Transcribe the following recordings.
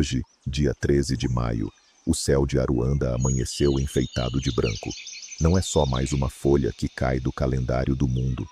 Hoje, dia 13 de maio, o céu de Aruanda amanheceu enfeitado de branco. Não é só mais uma folha que cai do calendário do mundo.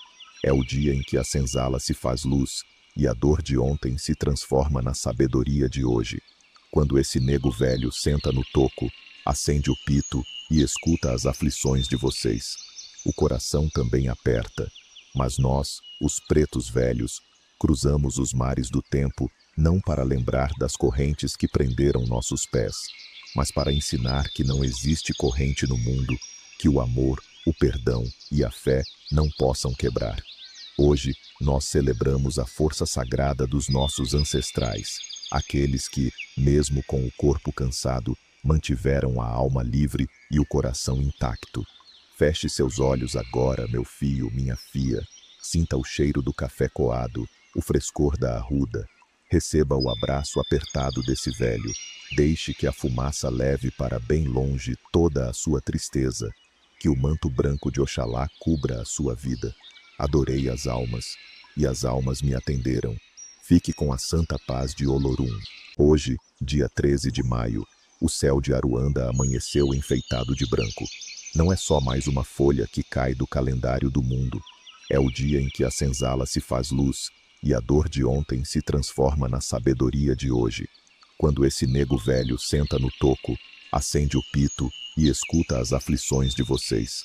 É o dia em que a senzala se faz luz e a dor de ontem se transforma na sabedoria de hoje. Quando esse nego velho senta no toco, acende o pito e escuta as aflições de vocês. O coração também aperta, mas nós, os pretos velhos, cruzamos os mares do tempo não para lembrar das correntes que prenderam nossos pés, mas para ensinar que não existe corrente no mundo que o amor, o perdão e a fé não possam quebrar. Hoje, nós celebramos a força sagrada dos nossos ancestrais, aqueles que, mesmo com o corpo cansado, mantiveram a alma livre e o coração intacto. Feche seus olhos agora, meu filho, minha filha. Sinta o cheiro do café coado, o frescor da arruda. Receba o abraço apertado desse velho. Deixe que a fumaça leve para bem longe toda a sua tristeza. Que o manto branco de Oxalá cubra a sua vida. Adorei as almas, e as almas me atenderam. Fique com a santa paz de Olorum. Hoje, dia 13 de maio, o céu de Aruanda amanheceu enfeitado de branco. Não é só mais uma folha que cai do calendário do mundo. É o dia em que a senzala se faz luz e a dor de ontem se transforma na sabedoria de hoje. Quando esse nego velho senta no toco, acende o pito e escuta as aflições de vocês.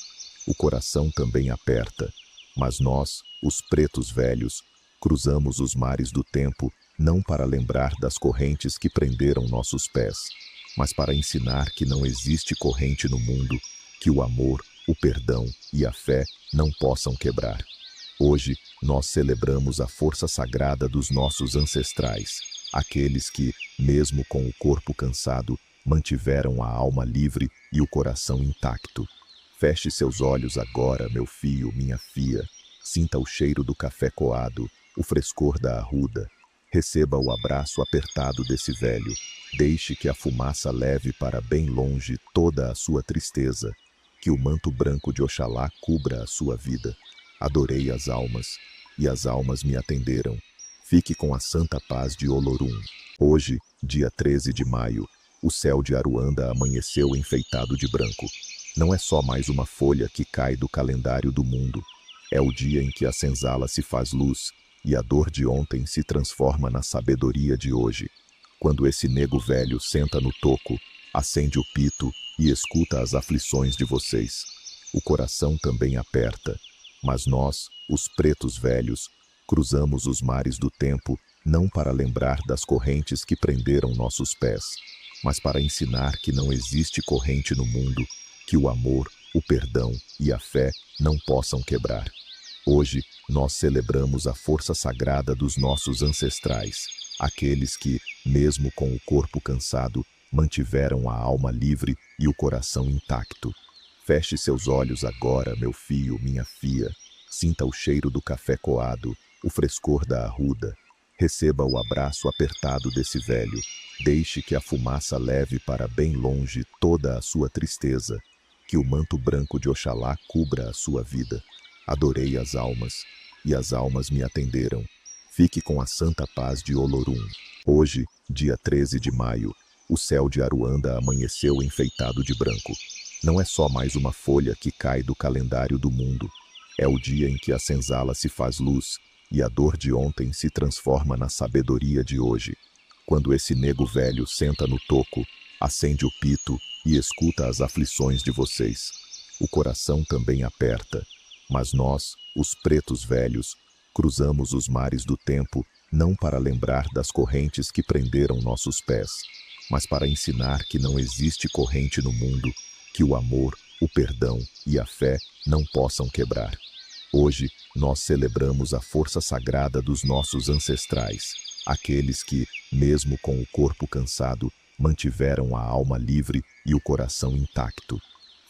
O coração também aperta, mas nós, os pretos velhos, cruzamos os mares do tempo não para lembrar das correntes que prenderam nossos pés, mas para ensinar que não existe corrente no mundo que o amor, o perdão e a fé não possam quebrar. Hoje, nós celebramos a força sagrada dos nossos ancestrais, aqueles que, mesmo com o corpo cansado, mantiveram a alma livre e o coração intacto. Feche seus olhos agora, meu filho, minha filha. Sinta o cheiro do café coado, o frescor da arruda. Receba o abraço apertado desse velho. Deixe que a fumaça leve para bem longe toda a sua tristeza. Que o manto branco de Oxalá cubra a sua vida. Adorei as almas, e as almas me atenderam. Fique com a santa paz de Olorum. Hoje, dia 13 de maio, o céu de Aruanda amanheceu enfeitado de branco. Não é só mais uma folha que cai do calendário do mundo. É o dia em que a senzala se faz luz e a dor de ontem se transforma na sabedoria de hoje. Quando esse nego velho senta no toco, acende o pito e escuta as aflições de vocês. O coração também aperta, mas nós, os pretos velhos, cruzamos os mares do tempo não para lembrar das correntes que prenderam nossos pés, mas para ensinar que não existe corrente no mundo que o amor, o perdão e a fé não possam quebrar. Hoje, nós celebramos a força sagrada dos nossos ancestrais, aqueles que, mesmo com o corpo cansado, mantiveram a alma livre e o coração intacto. Feche seus olhos agora, meu filho, minha filha. Sinta o cheiro do café coado, o frescor da arruda. Receba o abraço apertado desse velho. Deixe que a fumaça leve para bem longe toda a sua tristeza. Que o manto branco de Oxalá cubra a sua vida. Adorei as almas, e as almas me atenderam. Fique com a santa paz de Olorum. Hoje, dia 13 de maio, o céu de Aruanda amanheceu enfeitado de branco. Não é só mais uma folha que cai do calendário do mundo. É o dia em que a senzala se faz luz e a dor de ontem se transforma na sabedoria de hoje. Quando esse nego velho senta no toco, acende o pito e escuta as aflições de vocês. O coração também aperta, mas nós, os pretos velhos, cruzamos os mares do tempo não para lembrar das correntes que prenderam nossos pés, mas para ensinar que não existe corrente no mundo que o amor, o perdão e a fé não possam quebrar. Hoje, nós celebramos a força sagrada dos nossos ancestrais, aqueles que, mesmo com o corpo cansado, mantiveram a alma livre e o coração intacto.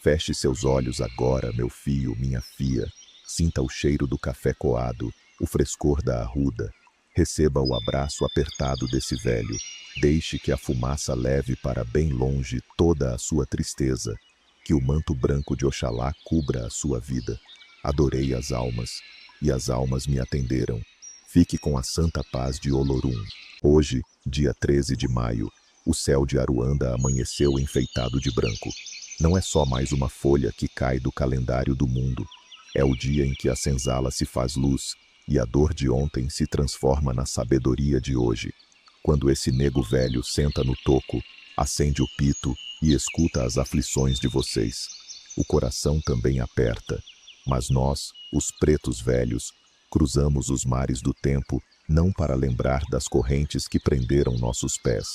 Feche seus olhos agora, meu filho, minha filha. Sinta o cheiro do café coado, o frescor da arruda. Receba o abraço apertado desse velho. Deixe que a fumaça leve para bem longe toda a sua tristeza. Que o manto branco de Oxalá cubra a sua vida. Adorei as almas, e as almas me atenderam. Fique com a santa paz de Olorum. Hoje, dia 13 de maio, o céu de Aruanda amanheceu enfeitado de branco. Não é só mais uma folha que cai do calendário do mundo. É o dia em que a senzala se faz luz e a dor de ontem se transforma na sabedoria de hoje. Quando esse nego velho senta no toco, acende o pito e escuta as aflições de vocês. O coração também aperta, mas nós, os pretos velhos, cruzamos os mares do tempo não para lembrar das correntes que prenderam nossos pés,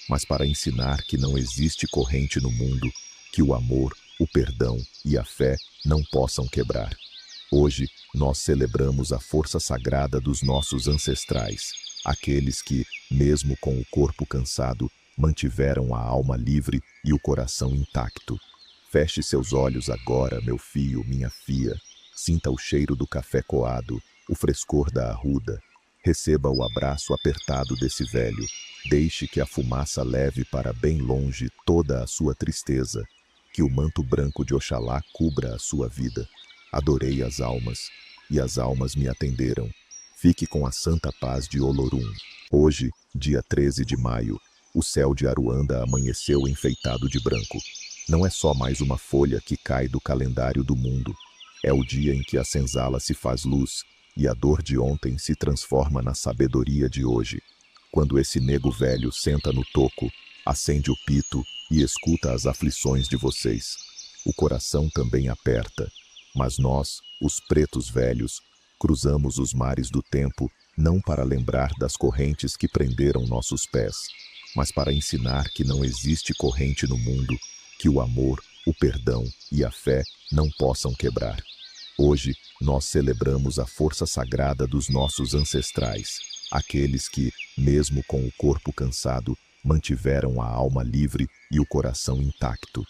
mas para ensinar que não existe corrente no mundo que o amor, o perdão e a fé não possam quebrar. Hoje, nós celebramos a força sagrada dos nossos ancestrais, aqueles que, mesmo com o corpo cansado, mantiveram a alma livre e o coração intacto. Feche seus olhos agora, meu filho, minha filha. Sinta o cheiro do café coado, o frescor da arruda. Receba o abraço apertado desse velho. Deixe que a fumaça leve para bem longe toda a sua tristeza. Que o manto branco de Oxalá cubra a sua vida. Adorei as almas, e as almas me atenderam. Fique com a santa paz de Olorum. Hoje, dia 13 de maio, o céu de Aruanda amanheceu enfeitado de branco. Não é só mais uma folha que cai do calendário do mundo. É o dia em que a senzala se faz luz e a dor de ontem se transforma na sabedoria de hoje. Quando esse nego velho senta no toco, acende o pito e escuta as aflições de vocês. O coração também aperta, mas nós, os pretos velhos, cruzamos os mares do tempo não para lembrar das correntes que prenderam nossos pés, mas para ensinar que não existe corrente no mundo que o amor, o perdão e a fé não possam quebrar. Hoje, nós celebramos a força sagrada dos nossos ancestrais, aqueles que, mesmo com o corpo cansado, mantiveram a alma livre e o coração intacto.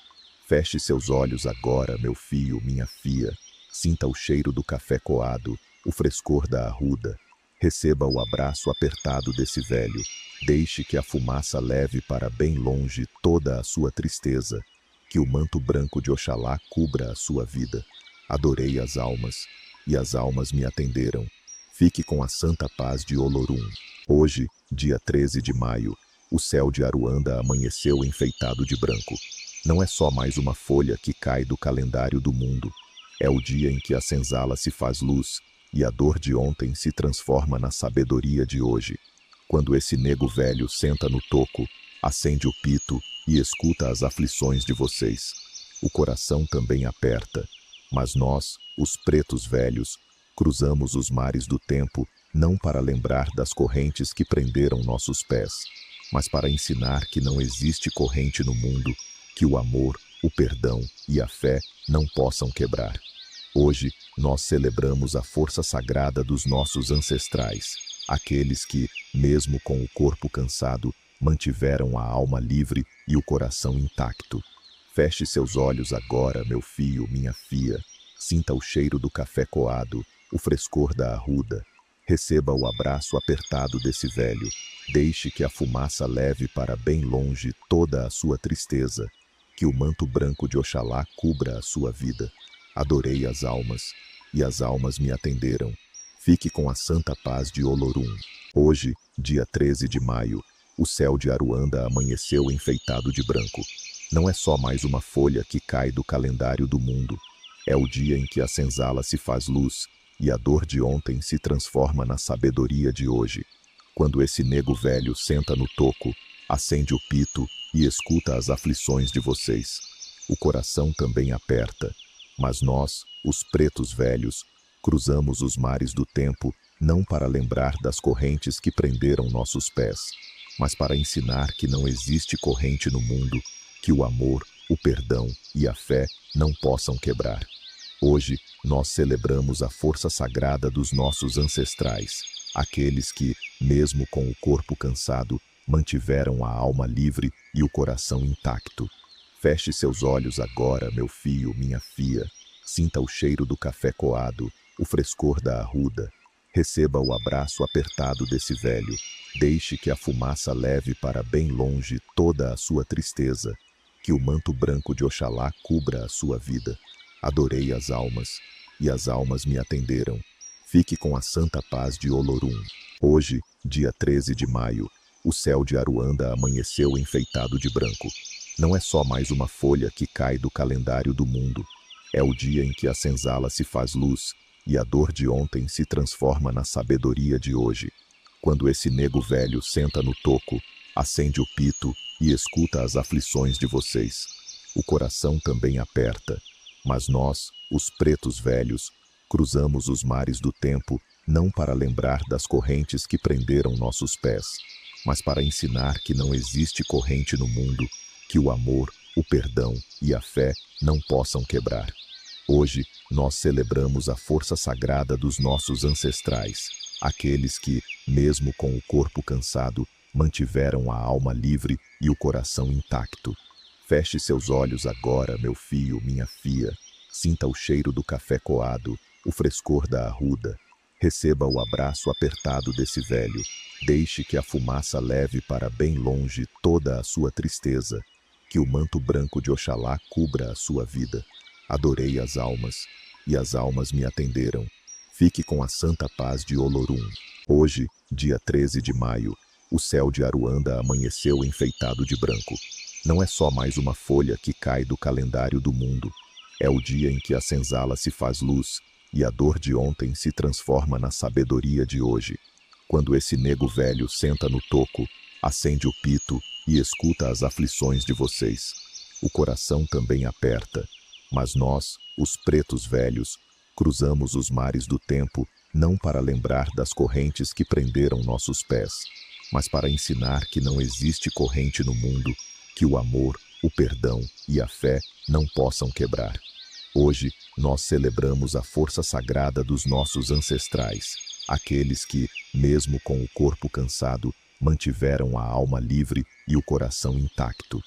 Feche seus olhos agora, meu filho, minha filha. Sinta o cheiro do café coado, o frescor da arruda. Receba o abraço apertado desse velho. Deixe que a fumaça leve para bem longe toda a sua tristeza. Que o manto branco de Oxalá cubra a sua vida. Adorei as almas, e as almas me atenderam. Fique com a santa paz de Olorum. Hoje, dia 13 de maio, o céu de Aruanda amanheceu enfeitado de branco. Não é só mais uma folha que cai do calendário do mundo. É o dia em que a senzala se faz luz e a dor de ontem se transforma na sabedoria de hoje. Quando esse nego velho senta no toco, acende o pito e escuta as aflições de vocês. O coração também aperta, mas nós, os pretos velhos, cruzamos os mares do tempo não para lembrar das correntes que prenderam nossos pés, mas para ensinar que não existe corrente no mundo que o amor, o perdão e a fé não possam quebrar. Hoje, nós celebramos a força sagrada dos nossos ancestrais, aqueles que, mesmo com o corpo cansado, mantiveram a alma livre e o coração intacto. Feche seus olhos agora, meu filho, minha filha. Sinta o cheiro do café coado, o frescor da arruda. Receba o abraço apertado desse velho. Deixe que a fumaça leve para bem longe toda a sua tristeza. Que o manto branco de Oxalá cubra a sua vida. Adorei as almas, e as almas me atenderam. Fique com a santa paz de Olorum. Hoje, dia 13 de maio, o céu de Aruanda amanheceu enfeitado de branco. Não é só mais uma folha que cai do calendário do mundo. É o dia em que a senzala se faz luz e a dor de ontem se transforma na sabedoria de hoje. Quando esse nego velho senta no toco, acende o pito e escuta as aflições de vocês. O coração também aperta, mas nós, os pretos velhos, cruzamos os mares do tempo não para lembrar das correntes que prenderam nossos pés, mas para ensinar que não existe corrente no mundo que o amor, o perdão e a fé não possam quebrar. Hoje, nós celebramos a força sagrada dos nossos ancestrais, aqueles que, mesmo com o corpo cansado, mantiveram a alma livre e o coração intacto. Feche seus olhos agora, meu filho, minha filha. Sinta o cheiro do café coado, o frescor da arruda. Receba o abraço apertado desse velho. Deixe que a fumaça leve para bem longe toda a sua tristeza. Que o manto branco de Oxalá cubra a sua vida. Adorei as almas, e as almas me atenderam. Fique com a santa paz de Olorum. Hoje, dia 13 de maio, o céu de Aruanda amanheceu enfeitado de branco. Não é só mais uma folha que cai do calendário do mundo. É o dia em que a senzala se faz luz e a dor de ontem se transforma na sabedoria de hoje. Quando esse nego velho senta no toco, acende o pito e escuta as aflições de vocês. O coração também aperta, mas nós, os pretos velhos, cruzamos os mares do tempo não para lembrar das correntes que prenderam nossos pés, mas para ensinar que não existe corrente no mundo que o amor, o perdão e a fé não possam quebrar. Hoje, nós celebramos a força sagrada dos nossos ancestrais, aqueles que, mesmo com o corpo cansado, mantiveram a alma livre e o coração intacto. Feche seus olhos agora, meu filho, minha filha. Sinta o cheiro do café coado, o frescor da arruda. Receba o abraço apertado desse velho. Deixe que a fumaça leve para bem longe toda a sua tristeza. Que o manto branco de Oxalá cubra a sua vida. Adorei as almas, e as almas me atenderam. Fique com a santa paz de Olorum. Hoje, dia 13 de maio, o céu de Aruanda amanheceu enfeitado de branco. Não é só mais uma folha que cai do calendário do mundo. É o dia em que a senzala se faz luz e a dor de ontem se transforma na sabedoria de hoje. Quando esse nego velho senta no toco, acende o pito e escuta as aflições de vocês. O coração também aperta, mas nós, os pretos velhos, cruzamos os mares do tempo não para lembrar das correntes que prenderam nossos pés, mas para ensinar que não existe corrente no mundo que o amor, o perdão e a fé não possam quebrar. Hoje, nós celebramos a força sagrada dos nossos ancestrais, aqueles que, mesmo com o corpo cansado, mantiveram a alma livre e o coração intacto.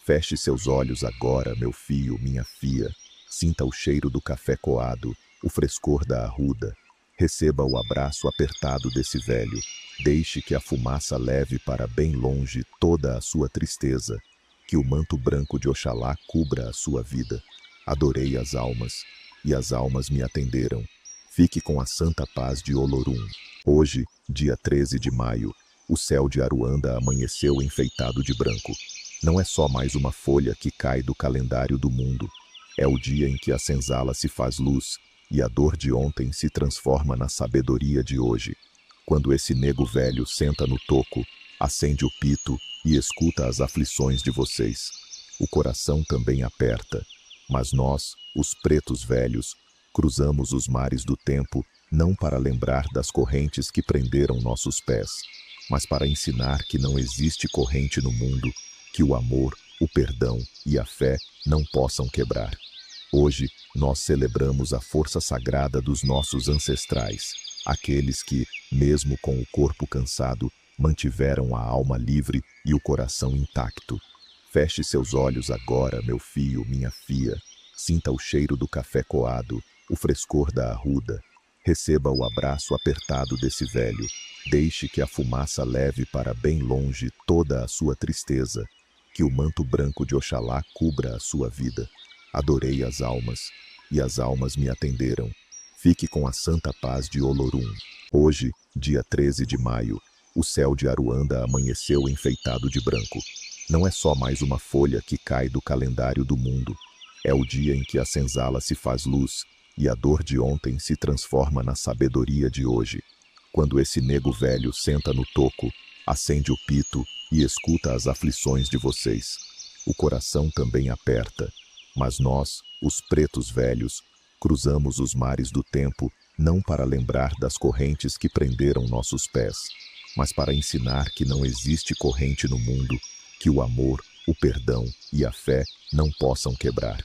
Feche seus olhos agora, meu filho, minha filha. Sinta o cheiro do café coado, o frescor da arruda. Receba o abraço apertado desse velho. Deixe que a fumaça leve para bem longe toda a sua tristeza. Que o manto branco de Oxalá cubra a sua vida. Adorei as almas, e as almas me atenderam. Fique com a santa paz de Olorum. Hoje, dia 13 de maio, o céu de Aruanda amanheceu enfeitado de branco. Não é só mais uma folha que cai do calendário do mundo. É o dia em que a senzala se faz luz e a dor de ontem se transforma na sabedoria de hoje. Quando esse nego velho senta no toco, acende o pito e escuta as aflições de vocês. O coração também aperta, mas nós, os pretos velhos, cruzamos os mares do tempo não para lembrar das correntes que prenderam nossos pés, mas para ensinar que não existe corrente no mundo que o amor, o perdão e a fé não possam quebrar. Hoje, nós celebramos a força sagrada dos nossos ancestrais, aqueles que, mesmo com o corpo cansado, mantiveram a alma livre e o coração intacto. Feche seus olhos agora, meu filho, minha filha. Sinta o cheiro do café coado, o frescor da arruda. Receba o abraço apertado desse velho. Deixe que a fumaça leve para bem longe toda a sua tristeza. Que o manto branco de Oxalá cubra a sua vida. Adorei as almas, e as almas me atenderam. Fique com a santa paz de Olorum. Hoje, dia 13 de maio, o céu de Aruanda amanheceu enfeitado de branco. Não é só mais uma folha que cai do calendário do mundo. É o dia em que a senzala se faz luz e a dor de ontem se transforma na sabedoria de hoje. Quando esse nego velho senta no toco, acende o pito e escuta as aflições de vocês. O coração também aperta, mas nós, os pretos velhos, cruzamos os mares do tempo não para lembrar das correntes que prenderam nossos pés, mas para ensinar que não existe corrente no mundo que o amor, o perdão e a fé não possam quebrar.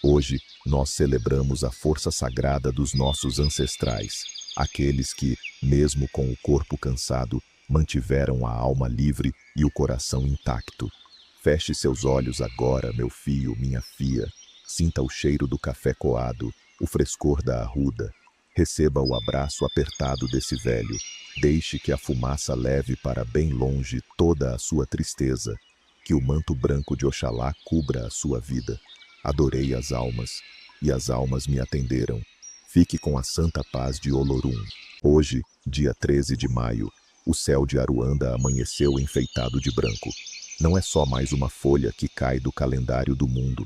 Hoje, nós celebramos a força sagrada dos nossos ancestrais, aqueles que, mesmo com o corpo cansado, mantiveram a alma livre e o coração intacto. Feche seus olhos agora, meu filho, minha filha. Sinta o cheiro do café coado, o frescor da arruda. Receba o abraço apertado desse velho. Deixe que a fumaça leve para bem longe toda a sua tristeza. Que o manto branco de Oxalá cubra a sua vida. Adorei as almas, e as almas me atenderam. Fique com a santa paz de Olorum. Hoje, dia 13 de maio, o céu de Aruanda amanheceu enfeitado de branco. Não é só mais uma folha que cai do calendário do mundo.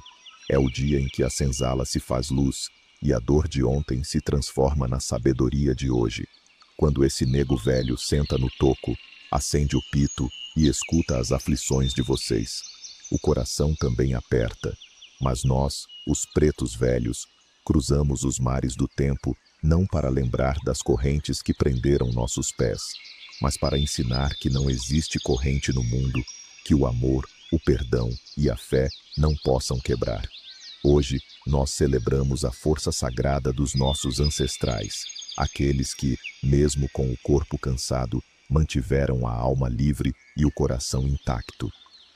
É o dia em que a senzala se faz luz e a dor de ontem se transforma na sabedoria de hoje. Quando esse nego velho senta no toco, acende o pito e escuta as aflições de vocês. O coração também aperta, mas nós, os pretos velhos, cruzamos os mares do tempo não para lembrar das correntes que prenderam nossos pés, mas para ensinar que não existe corrente no mundo que o amor, o perdão e a fé não possam quebrar. Hoje, nós celebramos a força sagrada dos nossos ancestrais, aqueles que, mesmo com o corpo cansado, mantiveram a alma livre e o coração intacto.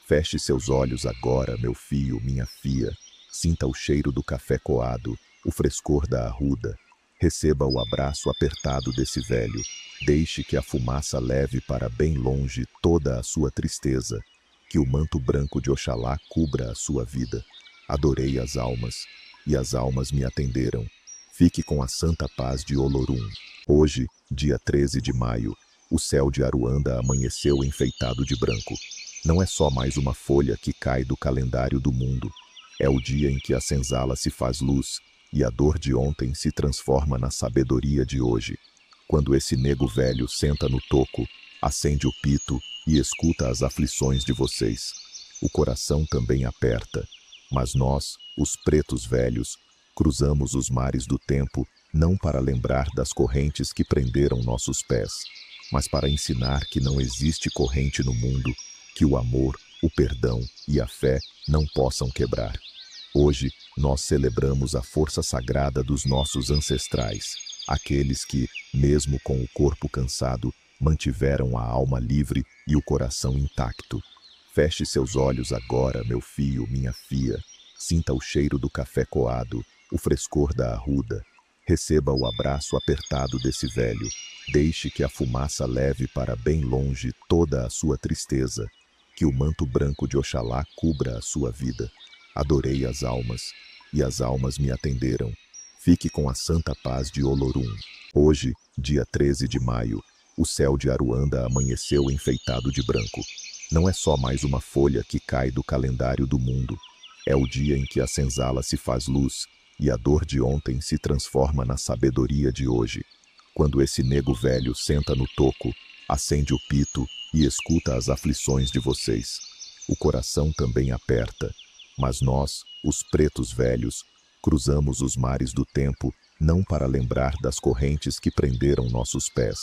Feche seus olhos agora, meu filho, minha filha. Sinta o cheiro do café coado, o frescor da arruda. Receba o abraço apertado desse velho. Deixe que a fumaça leve para bem longe toda a sua tristeza. Que o manto branco de Oxalá cubra a sua vida. Adorei as almas, e as almas me atenderam. Fique com a santa paz de Olorum. Hoje, dia 13 de maio, o céu de Aruanda amanheceu enfeitado de branco. Não é só mais uma folha que cai do calendário do mundo. É o dia em que a senzala se faz luz e a dor de ontem se transforma na sabedoria de hoje. Quando esse nego velho senta no toco, acende o pito e escuta as aflições de vocês. O coração também aperta, mas nós, os pretos velhos, cruzamos os mares do tempo não para lembrar das correntes que prenderam nossos pés, mas para ensinar que não existe corrente no mundo que o amor, o perdão e a fé não possam quebrar. Hoje, nós celebramos a força sagrada dos nossos ancestrais, aqueles que, mesmo com o corpo cansado, mantiveram a alma livre e o coração intacto. Feche seus olhos agora, meu filho, minha filha. Sinta o cheiro do café coado, o frescor da arruda. Receba o abraço apertado desse velho. Deixe que a fumaça leve para bem longe toda a sua tristeza. Que o manto branco de Oxalá cubra a sua vida. Adorei as almas, e as almas me atenderam. Fique com a santa paz de Olorum. Hoje, dia 13 de maio, o céu de Aruanda amanheceu enfeitado de branco. Não é só mais uma folha que cai do calendário do mundo. É o dia em que a senzala se faz luz e a dor de ontem se transforma na sabedoria de hoje. Quando esse nego velho senta no toco, acende o pito e escuta as aflições de vocês. O coração também aperta, mas nós, os pretos velhos, cruzamos os mares do tempo não para lembrar das correntes que prenderam nossos pés,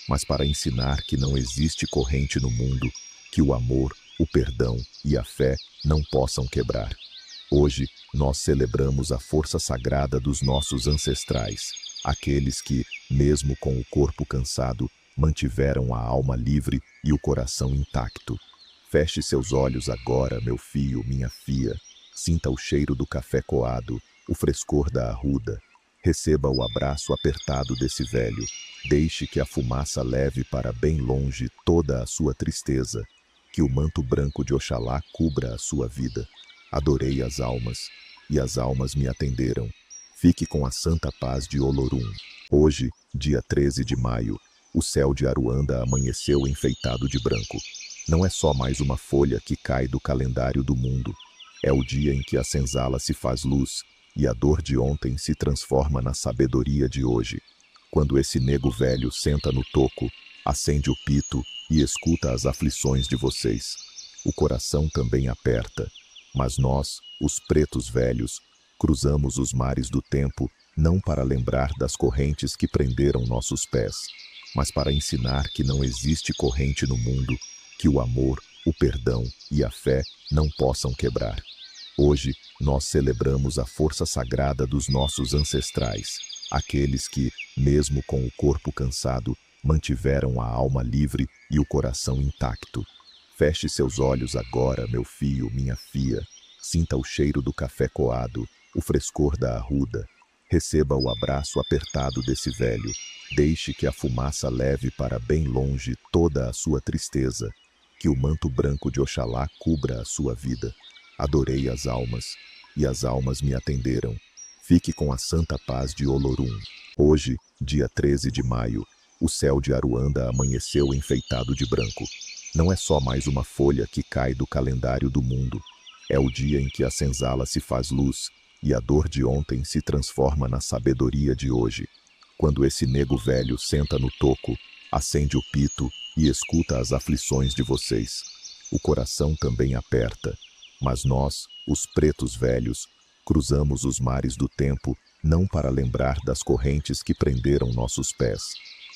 mas para ensinar que não existe corrente no mundo que o amor, o perdão e a fé não possam quebrar. Hoje, nós celebramos a força sagrada dos nossos ancestrais, aqueles que, mesmo com o corpo cansado, mantiveram a alma livre e o coração intacto. Feche seus olhos agora, meu filho, minha filha. Sinta o cheiro do café coado, o frescor da arruda. Receba o abraço apertado desse velho. Deixe que a fumaça leve para bem longe toda a sua tristeza. Que o manto branco de Oxalá cubra a sua vida. Adorei as almas, e as almas me atenderam. Fique com a santa paz de Olorum. Hoje, dia 13 de maio, o céu de Aruanda amanheceu enfeitado de branco. Não é só mais uma folha que cai do calendário do mundo. É o dia em que a senzala se faz luz e a dor de ontem se transforma na sabedoria de hoje. Quando esse nego velho senta no toco, acende o pito e escuta as aflições de vocês. O coração também aperta, mas nós, os pretos velhos, cruzamos os mares do tempo não para lembrar das correntes que prenderam nossos pés, mas para ensinar que não existe corrente no mundo que o amor, o perdão e a fé não possam quebrar. Hoje, nós celebramos a força sagrada dos nossos ancestrais, aqueles que, mesmo com o corpo cansado, mantiveram a alma livre e o coração intacto. Feche seus olhos agora, meu filho, minha filha. Sinta o cheiro do café coado, o frescor da arruda. Receba o abraço apertado desse velho. Deixe que a fumaça leve para bem longe toda a sua tristeza. Que o manto branco de Oxalá cubra a sua vida. Adorei as almas, e as almas me atenderam. Fique com a santa paz de Olorum. Hoje, dia 13 de maio, o céu de Aruanda amanheceu enfeitado de branco. Não é só mais uma folha que cai do calendário do mundo. É o dia em que a senzala se faz luz e a dor de ontem se transforma na sabedoria de hoje. Quando esse nego velho senta no toco, acende o pito e escuta as aflições de vocês. O coração também aperta, mas nós, os pretos velhos, cruzamos os mares do tempo não para lembrar das correntes que prenderam nossos pés,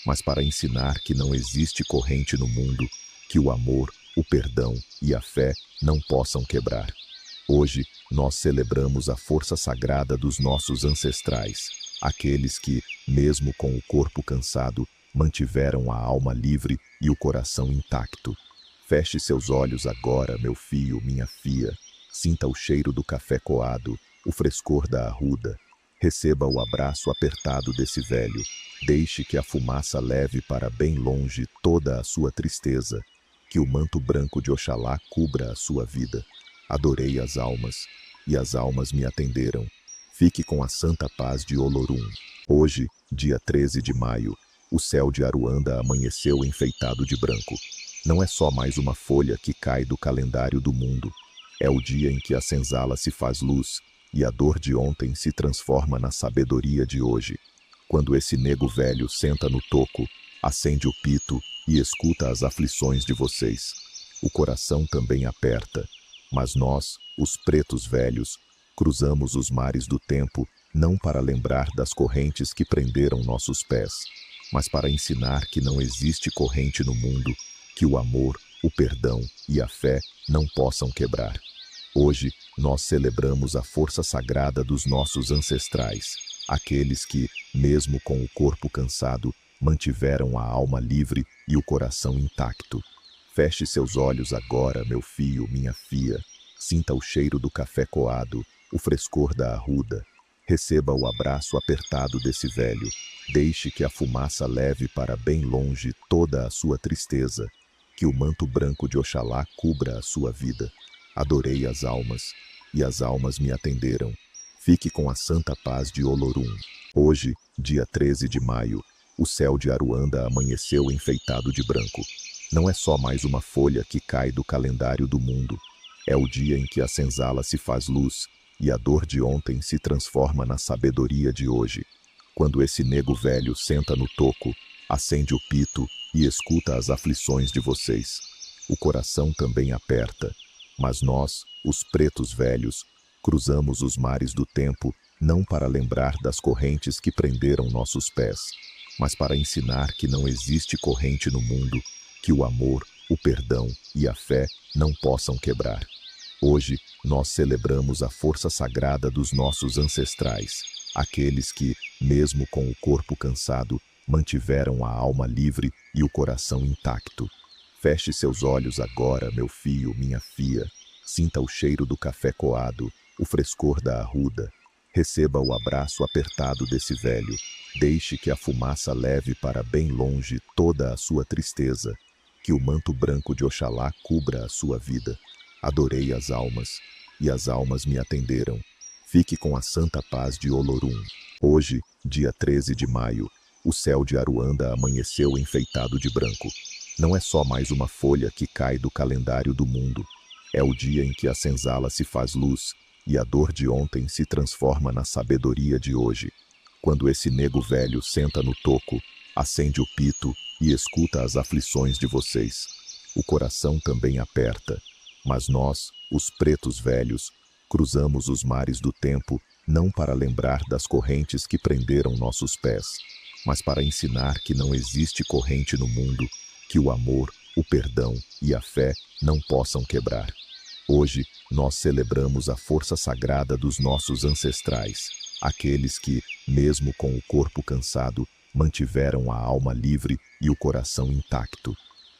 mas para ensinar que não existe corrente no mundo que o amor, o perdão e a fé não possam quebrar. Hoje, nós celebramos a força sagrada dos nossos ancestrais, aqueles que, mesmo com o corpo cansado, mantiveram a alma livre e o coração intacto. Feche seus olhos agora, meu filho, minha filha. Sinta o cheiro do café coado, o frescor da arruda. Receba o abraço apertado desse velho. Deixe que a fumaça leve para bem longe toda a sua tristeza. Que o manto branco de Oxalá cubra a sua vida. Adorei as almas, e as almas me atenderam. Fique com a santa paz de Olorum. Hoje, dia 13 de maio, o céu de Aruanda amanheceu enfeitado de branco. Não é só mais uma folha que cai do calendário do mundo. É o dia em que a senzala se faz luz e a dor de ontem se transforma na sabedoria de hoje. Quando esse nego velho senta no toco, acende o pito e escuta as aflições de vocês. O coração também aperta, mas nós, os pretos velhos, cruzamos os mares do tempo não para lembrar das correntes que prenderam nossos pés, mas para ensinar que não existe corrente no mundo que o amor, o perdão e a fé não possam quebrar. Hoje, nós celebramos a força sagrada dos nossos ancestrais, aqueles que, mesmo com o corpo cansado, mantiveram a alma livre e o coração intacto. Feche seus olhos agora, meu filho, minha filha. Sinta o cheiro do café coado, o frescor da arruda. Receba o abraço apertado desse velho. Deixe que a fumaça leve para bem longe toda a sua tristeza. Que o manto branco de Oxalá cubra a sua vida. Adorei as almas, e as almas me atenderam. Fique com a santa paz de Olorum. Hoje, dia 13 de maio, o céu de Aruanda amanheceu enfeitado de branco. Não é só mais uma folha que cai do calendário do mundo. É o dia em que a senzala se faz luz e a dor de ontem se transforma na sabedoria de hoje. Quando esse nego velho senta no toco, acende o pito e escuta as aflições de vocês. O coração também aperta, mas nós, os pretos velhos, cruzamos os mares do tempo não para lembrar das correntes que prenderam nossos pés, mas para ensinar que não existe corrente no mundo que o amor, o perdão e a fé não possam quebrar. Hoje, nós celebramos a força sagrada dos nossos ancestrais, aqueles que, mesmo com o corpo cansado, mantiveram a alma livre e o coração intacto. Feche seus olhos agora, meu filho, minha filha. Sinta o cheiro do café coado, o frescor da arruda. Receba o abraço apertado desse velho. Deixe que a fumaça leve para bem longe toda a sua tristeza. Que o manto branco de Oxalá cubra a sua vida. Adorei as almas, e as almas me atenderam. Fique com a santa paz de Olorum. Hoje, dia 13 de maio, o céu de Aruanda amanheceu enfeitado de branco. Não é só mais uma folha que cai do calendário do mundo. É o dia em que a senzala se faz luz e a dor de ontem se transforma na sabedoria de hoje. Quando esse nego velho senta no toco, acende o pito e escuta as aflições de vocês. O coração também aperta, mas nós, os pretos velhos, cruzamos os mares do tempo não para lembrar das correntes que prenderam nossos pés, mas para ensinar que não existe corrente no mundo que o amor, o perdão e a fé não possam quebrar. Hoje, nós celebramos a força sagrada dos nossos ancestrais, aqueles que, mesmo com o corpo cansado, mantiveram a alma livre e o coração intacto.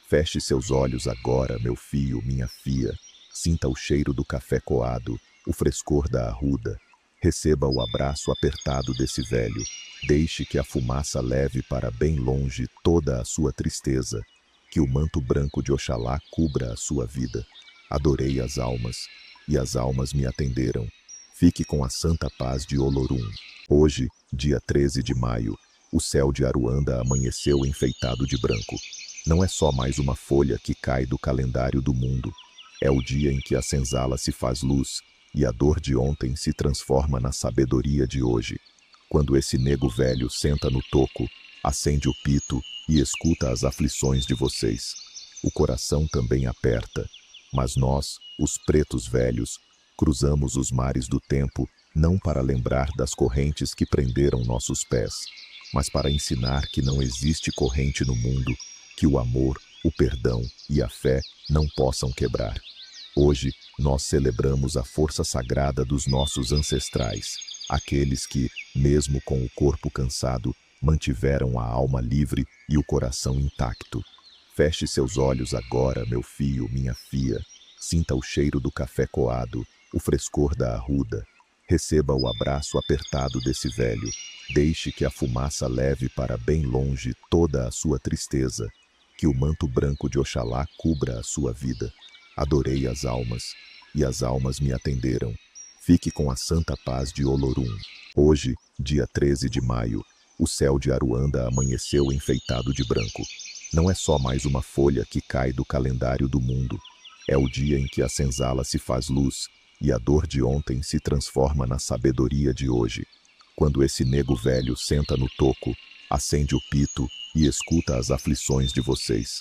Feche seus olhos agora, meu filho, minha filha. Sinta o cheiro do café coado, o frescor da arruda. Receba o abraço apertado desse velho. Deixe que a fumaça leve para bem longe toda a sua tristeza. Que o manto branco de Oxalá cubra a sua vida. Adorei as almas, e as almas me atenderam. Fique com a santa paz de Olorum. Hoje, dia 13 de maio, o céu de Aruanda amanheceu enfeitado de branco. Não é só mais uma folha que cai do calendário do mundo. É o dia em que a senzala se faz luz e a dor de ontem se transforma na sabedoria de hoje. Quando esse nego velho senta no toco, acende o pito e escuta as aflições de vocês. O coração também aperta, mas nós, os pretos velhos, cruzamos os mares do tempo não para lembrar das correntes que prenderam nossos pés, mas para ensinar que não existe corrente no mundo que o amor, o perdão e a fé não possam quebrar. Hoje, nós celebramos a força sagrada dos nossos ancestrais, aqueles que, mesmo com o corpo cansado, mantiveram a alma livre e o coração intacto. Feche seus olhos agora, meu filho, minha filha. Sinta o cheiro do café coado, o frescor da arruda. Receba o abraço apertado desse velho. Deixe que a fumaça leve para bem longe toda a sua tristeza. Que o manto branco de Oxalá cubra a sua vida. Adorei as almas, e as almas me atenderam. Fique com a santa paz de Olorum. Hoje, dia 13 de maio, o céu de Aruanda amanheceu enfeitado de branco. Não é só mais uma folha que cai do calendário do mundo. É o dia em que a senzala se faz luz e a dor de ontem se transforma na sabedoria de hoje. Quando esse nego velho senta no toco, acende o pito e escuta as aflições de vocês.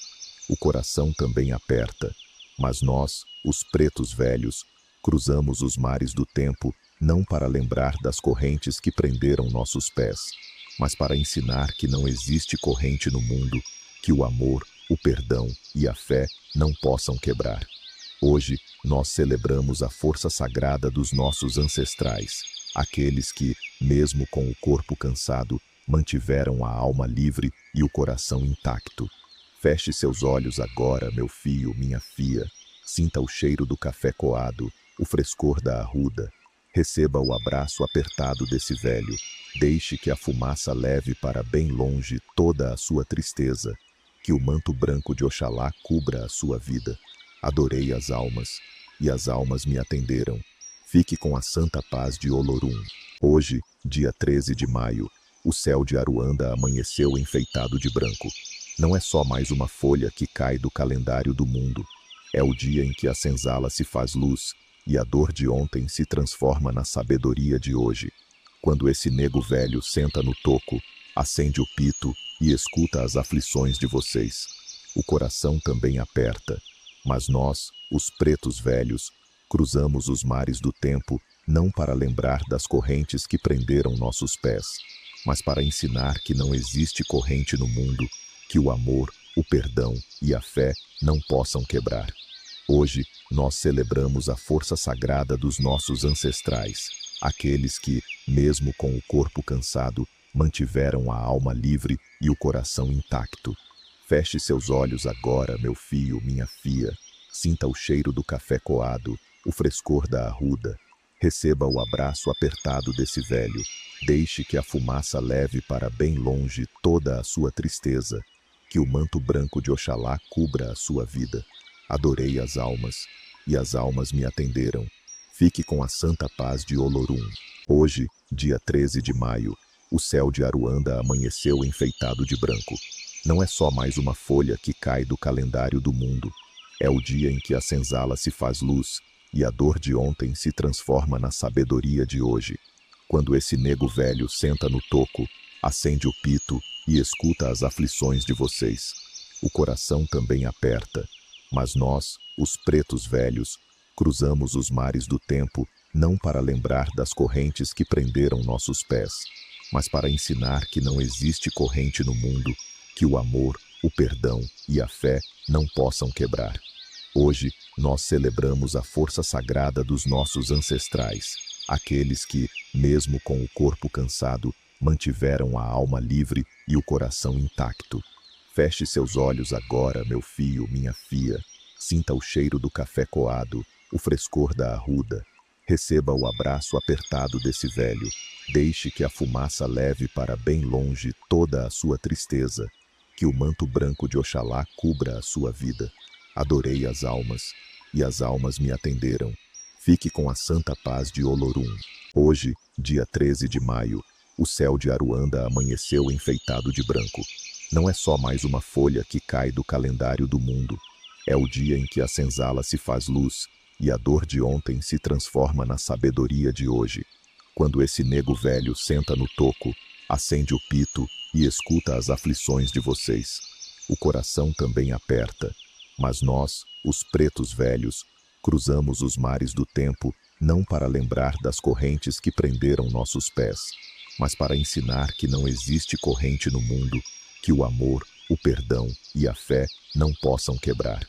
O coração também aperta, mas nós, os pretos velhos, cruzamos os mares do tempo não para lembrar das correntes que prenderam nossos pés, mas para ensinar que não existe corrente no mundo que o amor, o perdão e a fé não possam quebrar. Hoje, nós celebramos a força sagrada dos nossos ancestrais, aqueles que, mesmo com o corpo cansado, mantiveram a alma livre e o coração intacto. Feche seus olhos agora, meu filho, minha filha. Sinta o cheiro do café coado, o frescor da arruda. Receba o abraço apertado desse velho. Deixe que a fumaça leve para bem longe toda a sua tristeza. Que o manto branco de Oxalá cubra a sua vida. Adorei as almas, e as almas me atenderam. Fique com a santa paz de Olorum. Hoje, dia 13 de maio, o céu de Aruanda amanheceu enfeitado de branco. Não é só mais uma folha que cai do calendário do mundo. É o dia em que a senzala se faz luz e a dor de ontem se transforma na sabedoria de hoje. Quando esse nego velho senta no toco, acende o pito e escuta as aflições de vocês. O coração também aperta, mas nós, os pretos velhos, cruzamos os mares do tempo não para lembrar das correntes que prenderam nossos pés, mas para ensinar que não existe corrente no mundo que o amor, o perdão e a fé não possam quebrar. Hoje, nós celebramos a força sagrada dos nossos ancestrais, aqueles que, mesmo com o corpo cansado, mantiveram a alma livre e o coração intacto. Feche seus olhos agora, meu filho, minha filha. Sinta o cheiro do café coado, o frescor da arruda. Receba o abraço apertado desse velho. Deixe que a fumaça leve para bem longe toda a sua tristeza. Que o manto branco de Oxalá cubra a sua vida. Adorei as almas, e as almas me atenderam. Fique com a santa paz de Olorum. Hoje, dia 13 de maio, o céu de Aruanda amanheceu enfeitado de branco. Não é só mais uma folha que cai do calendário do mundo. É o dia em que a senzala se faz luz e a dor de ontem se transforma na sabedoria de hoje. Quando esse nego velho senta no toco, acende o pito e escuta as aflições de vocês. O coração também aperta, mas nós, os pretos velhos, cruzamos os mares do tempo não para lembrar das correntes que prenderam nossos pés, mas para ensinar que não existe corrente no mundo que o amor, o perdão e a fé não possam quebrar. Hoje, nós celebramos a força sagrada dos nossos ancestrais, aqueles que, mesmo com o corpo cansado, mantiveram a alma livre e o coração intacto. Feche seus olhos agora, meu filho, minha filha. Sinta o cheiro do café coado, o frescor da arruda. Receba o abraço apertado desse velho. Deixe que a fumaça leve para bem longe toda a sua tristeza. Que o manto branco de Oxalá cubra a sua vida. Adorei as almas, e as almas me atenderam. Fique com a santa paz de Olorum. Hoje, dia 13 de maio, o céu de Aruanda amanheceu enfeitado de branco. Não é só mais uma folha que cai do calendário do mundo. É o dia em que a senzala se faz luz e a dor de ontem se transforma na sabedoria de hoje. Quando esse nego velho senta no toco, acende o pito e escuta as aflições de vocês. O coração também aperta, mas nós, os pretos velhos, cruzamos os mares do tempo não para lembrar das correntes que prenderam nossos pés, mas para ensinar que não existe corrente no mundo que o amor, o perdão e a fé não possam quebrar.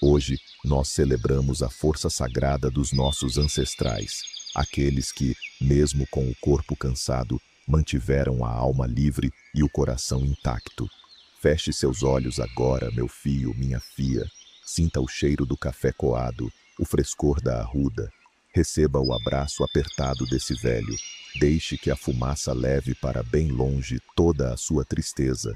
Hoje, nós celebramos a força sagrada dos nossos ancestrais, aqueles que, mesmo com o corpo cansado, mantiveram a alma livre e o coração intacto. Feche seus olhos agora, meu filho, minha filha. Sinta o cheiro do café coado, o frescor da arruda. Receba o abraço apertado desse velho. Deixe que a fumaça leve para bem longe toda a sua tristeza.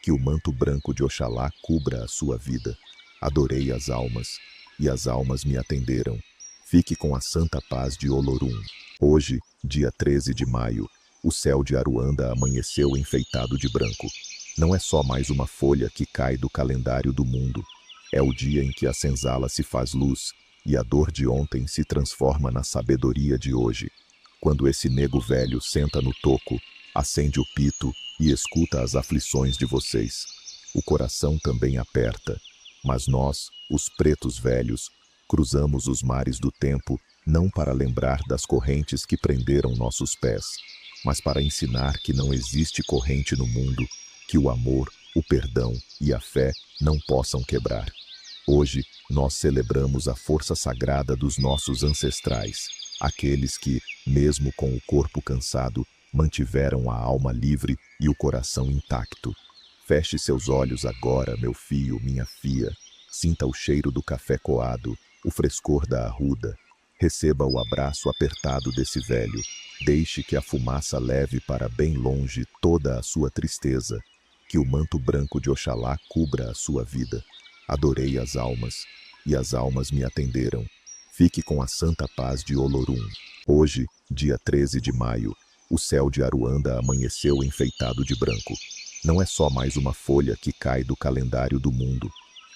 Que o manto branco de Oxalá cubra a sua vida. Adorei as almas, e as almas me atenderam. Fique com a santa paz de Olorum. Hoje, dia 13 de maio, o céu de Aruanda amanheceu enfeitado de branco. Não é só mais uma folha que cai do calendário do mundo. É o dia em que a senzala se faz luz e a dor de ontem se transforma na sabedoria de hoje. Quando esse nego velho senta no toco, acende o pito e escuta as aflições de vocês. O coração também aperta, mas nós, os pretos velhos, cruzamos os mares do tempo não para lembrar das correntes que prenderam nossos pés, mas para ensinar que não existe corrente no mundo que o amor, o perdão e a fé não possam quebrar. Hoje, nós celebramos a força sagrada dos nossos ancestrais, aqueles que, mesmo com o corpo cansado, mantiveram a alma livre e o coração intacto. Feche seus olhos agora, meu filho, minha filha. Sinta o cheiro do café coado, o frescor da arruda. Receba o abraço apertado desse velho. Deixe que a fumaça leve para bem longe toda a sua tristeza. Que o manto branco de Oxalá cubra a sua vida. Adorei as almas, e as almas me atenderam. Fique com a santa paz de Olorum. Hoje, dia 13 de maio, o céu de Aruanda amanheceu enfeitado de branco. Não é só mais uma folha que cai do calendário do mundo.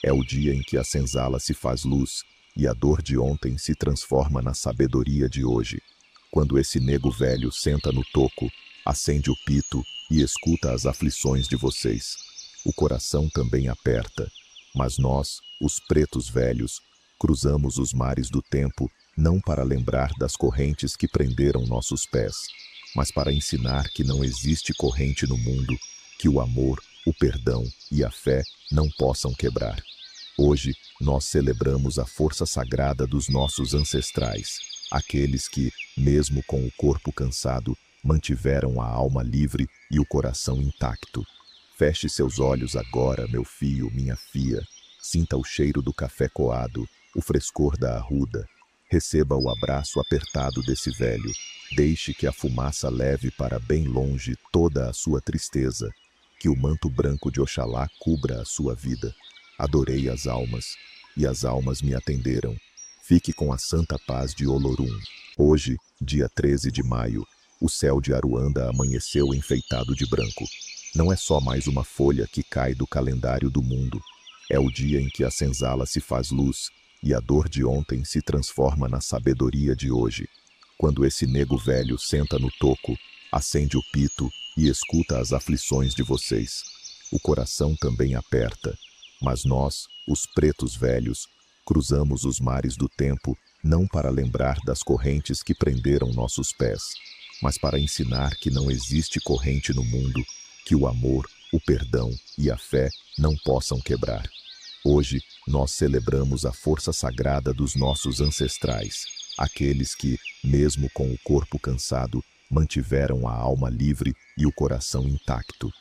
É o dia em que a senzala se faz luz e a dor de ontem se transforma na sabedoria de hoje. Quando esse nego velho senta no toco, acende o pito e escuta as aflições de vocês. O coração também aperta, mas nós, os pretos velhos, cruzamos os mares do tempo não para lembrar das correntes que prenderam nossos pés, mas para ensinar que não existe corrente no mundo que o amor, o perdão e a fé não possam quebrar. Hoje, nós celebramos a força sagrada dos nossos ancestrais, aqueles que, mesmo com o corpo cansado, mantiveram a alma livre e o coração intacto. Feche seus olhos agora, meu filho, minha filha. Sinta o cheiro do café coado, o frescor da arruda. Receba o abraço apertado desse velho. Deixe que a fumaça leve para bem longe toda a sua tristeza. Que o manto branco de Oxalá cubra a sua vida. Adorei as almas, e as almas me atenderam. Fique com a santa paz de Olorum. Hoje, dia 13 de maio, o céu de Aruanda amanheceu enfeitado de branco. Não é só mais uma folha que cai do calendário do mundo. É o dia em que a senzala se faz luz e a dor de ontem se transforma na sabedoria de hoje. Quando esse nego velho senta no toco, acende o pito e escuta as aflições de vocês. O coração também aperta, mas nós, os pretos velhos, cruzamos os mares do tempo não para lembrar das correntes que prenderam nossos pés, mas para ensinar que não existe corrente no mundo que o amor, o perdão e a fé não possam quebrar. Hoje, nós celebramos a força sagrada dos nossos ancestrais, aqueles que, mesmo com o corpo cansado, mantiveram a alma livre e o coração intacto.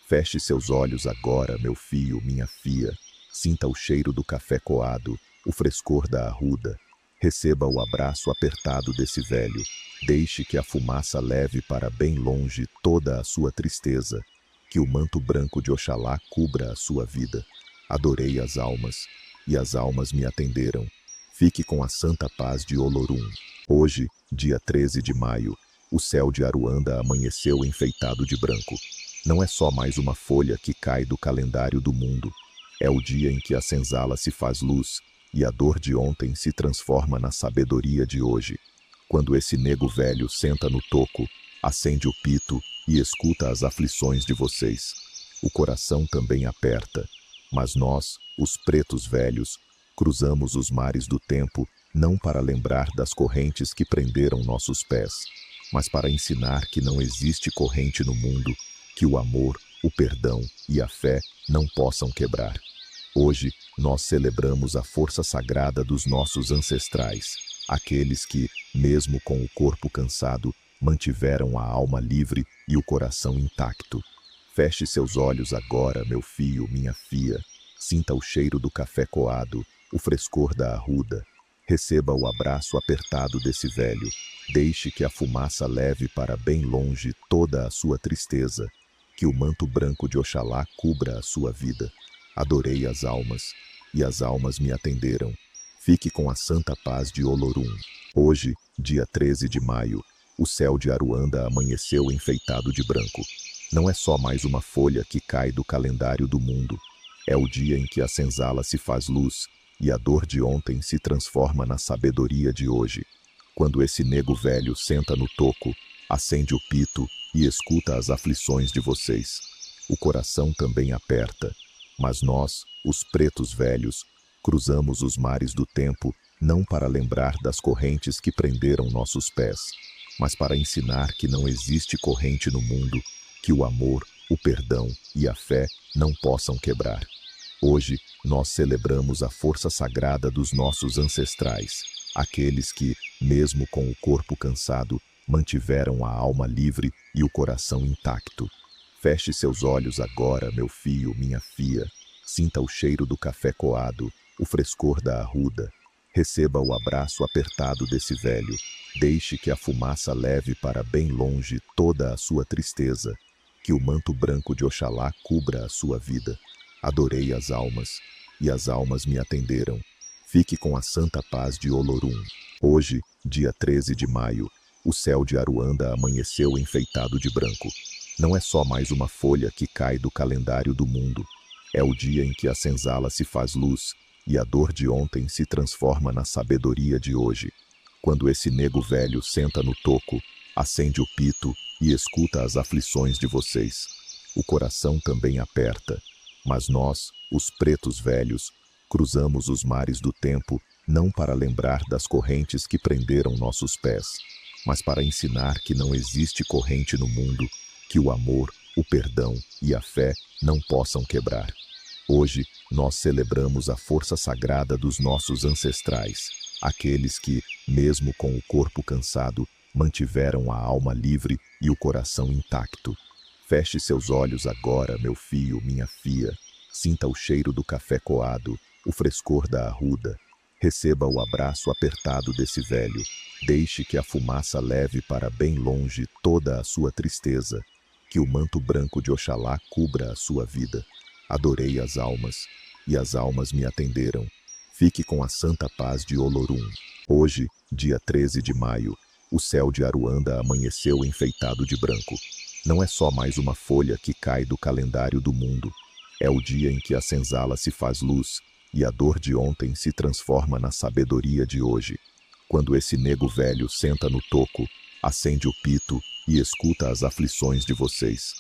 Feche seus olhos agora, meu filho, minha filha. Sinta o cheiro do café coado, o frescor da arruda. Receba o abraço apertado desse velho. Deixe que a fumaça leve para bem longe toda a sua tristeza. Que o manto branco de Oxalá cubra a sua vida. Adorei as almas, e as almas me atenderam. Fique com a santa paz de Olorum. Hoje, dia 13 de maio, o céu de Aruanda amanheceu enfeitado de branco. Não é só mais uma folha que cai do calendário do mundo. É o dia em que a senzala se faz luz e a dor de ontem se transforma na sabedoria de hoje. Quando esse nego velho senta no toco, acende o pito e escuta as aflições de vocês. O coração também aperta, mas nós, os pretos velhos, cruzamos os mares do tempo não para lembrar das correntes que prenderam nossos pés, mas para ensinar que não existe corrente no mundo que o amor, o perdão e a fé não possam quebrar. Hoje, nós celebramos a força sagrada dos nossos ancestrais, aqueles que, mesmo com o corpo cansado, mantiveram a alma livre e o coração intacto. Feche seus olhos agora, meu filho, minha filha. Sinta o cheiro do café coado, o frescor da arruda. Receba o abraço apertado desse velho. Deixe que a fumaça leve para bem longe toda a sua tristeza. Que o manto branco de Oxalá cubra a sua vida. Adorei as almas, e as almas me atenderam. Fique com a santa paz de Olorum. Hoje, dia 13 de maio, o céu de Aruanda amanheceu enfeitado de branco. Não é só mais uma folha que cai do calendário do mundo. É o dia em que a senzala se faz luz e a dor de ontem se transforma na sabedoria de hoje. Quando esse nego velho senta no toco, acende o pito e escuta as aflições de vocês. O coração também aperta, mas nós, os pretos velhos, cruzamos os mares do tempo não para lembrar das correntes que prenderam nossos pés, mas para ensinar que não existe corrente no mundo que o amor, o perdão e a fé não possam quebrar. Hoje, nós celebramos a força sagrada dos nossos ancestrais, aqueles que, mesmo com o corpo cansado, mantiveram a alma livre e o coração intacto. Feche seus olhos agora, meu filho, minha filha. Sinta o cheiro do café coado, o frescor da arruda. Receba o abraço apertado desse velho. Deixe que a fumaça leve para bem longe toda a sua tristeza. Que o manto branco de Oxalá cubra a sua vida. Adorei as almas, e as almas me atenderam. Fique com a santa paz de Olorum. Hoje, dia 13 de maio, o céu de Aruanda amanheceu enfeitado de branco. Não é só mais uma folha que cai do calendário do mundo. É o dia em que a senzala se faz luz e a dor de ontem se transforma na sabedoria de hoje. Quando esse nego velho senta no toco, acende o pito e escuta as aflições de vocês. O coração também aperta, mas nós, os pretos velhos, cruzamos os mares do tempo não para lembrar das correntes que prenderam nossos pés, mas para ensinar que não existe corrente no mundo que o amor, o perdão e a fé não possam quebrar. Hoje, nós celebramos a força sagrada dos nossos ancestrais, aqueles que, mesmo com o corpo cansado, mantiveram a alma livre e o coração intacto. Feche seus olhos agora, meu filho, minha filha. Sinta o cheiro do café coado, o frescor da arruda. Receba o abraço apertado desse velho. Deixe que a fumaça leve para bem longe toda a sua tristeza. Que o manto branco de Oxalá cubra a sua vida. Adorei as almas, e as almas me atenderam. Fique com a santa paz de Olorum. Hoje, dia 13 de maio, o céu de Aruanda amanheceu enfeitado de branco. Não é só mais uma folha que cai do calendário do mundo. É o dia em que a senzala se faz luz e a dor de ontem se transforma na sabedoria de hoje. Quando esse nego velho senta no toco, acende o pito e escuta as aflições de vocês.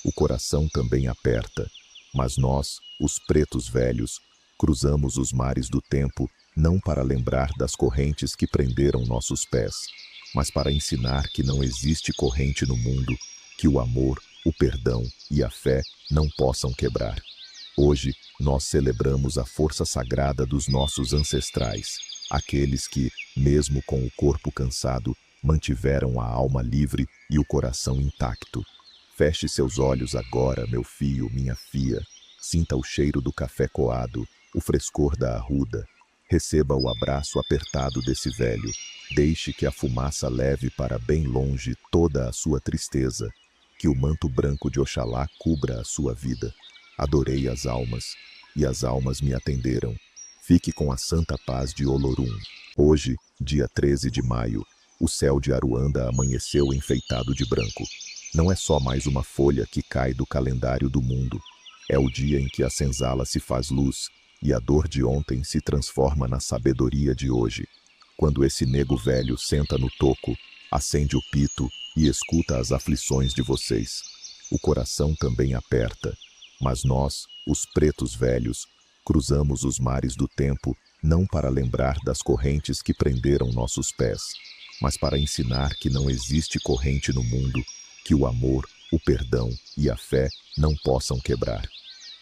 O coração também aperta, mas nós, os pretos velhos, cruzamos os mares do tempo não para lembrar das correntes que prenderam nossos pés, mas para ensinar que não existe corrente no mundo que o amor, o perdão e a fé não possam quebrar. Hoje, nós celebramos a força sagrada dos nossos ancestrais, aqueles que, mesmo com o corpo cansado, mantiveram a alma livre e o coração intacto. Feche seus olhos agora, meu filho, minha filha. Sinta o cheiro do café coado, o frescor da arruda. Receba o abraço apertado desse velho. Deixe que a fumaça leve para bem longe toda a sua tristeza. Que o manto branco de Oxalá cubra a sua vida. Adorei as almas, e as almas me atenderam. Fique com a santa paz de Olorum. Hoje, dia 13 de maio, o céu de Aruanda amanheceu enfeitado de branco. Não é só mais uma folha que cai do calendário do mundo. É o dia em que a senzala se faz luz e a dor de ontem se transforma na sabedoria de hoje. Quando esse nego velho senta no toco, acende o pito e escuta as aflições de vocês. O coração também aperta, mas nós, os pretos velhos, cruzamos os mares do tempo não para lembrar das correntes que prenderam nossos pés, mas para ensinar que não existe corrente no mundo que o amor, o perdão e a fé não possam quebrar.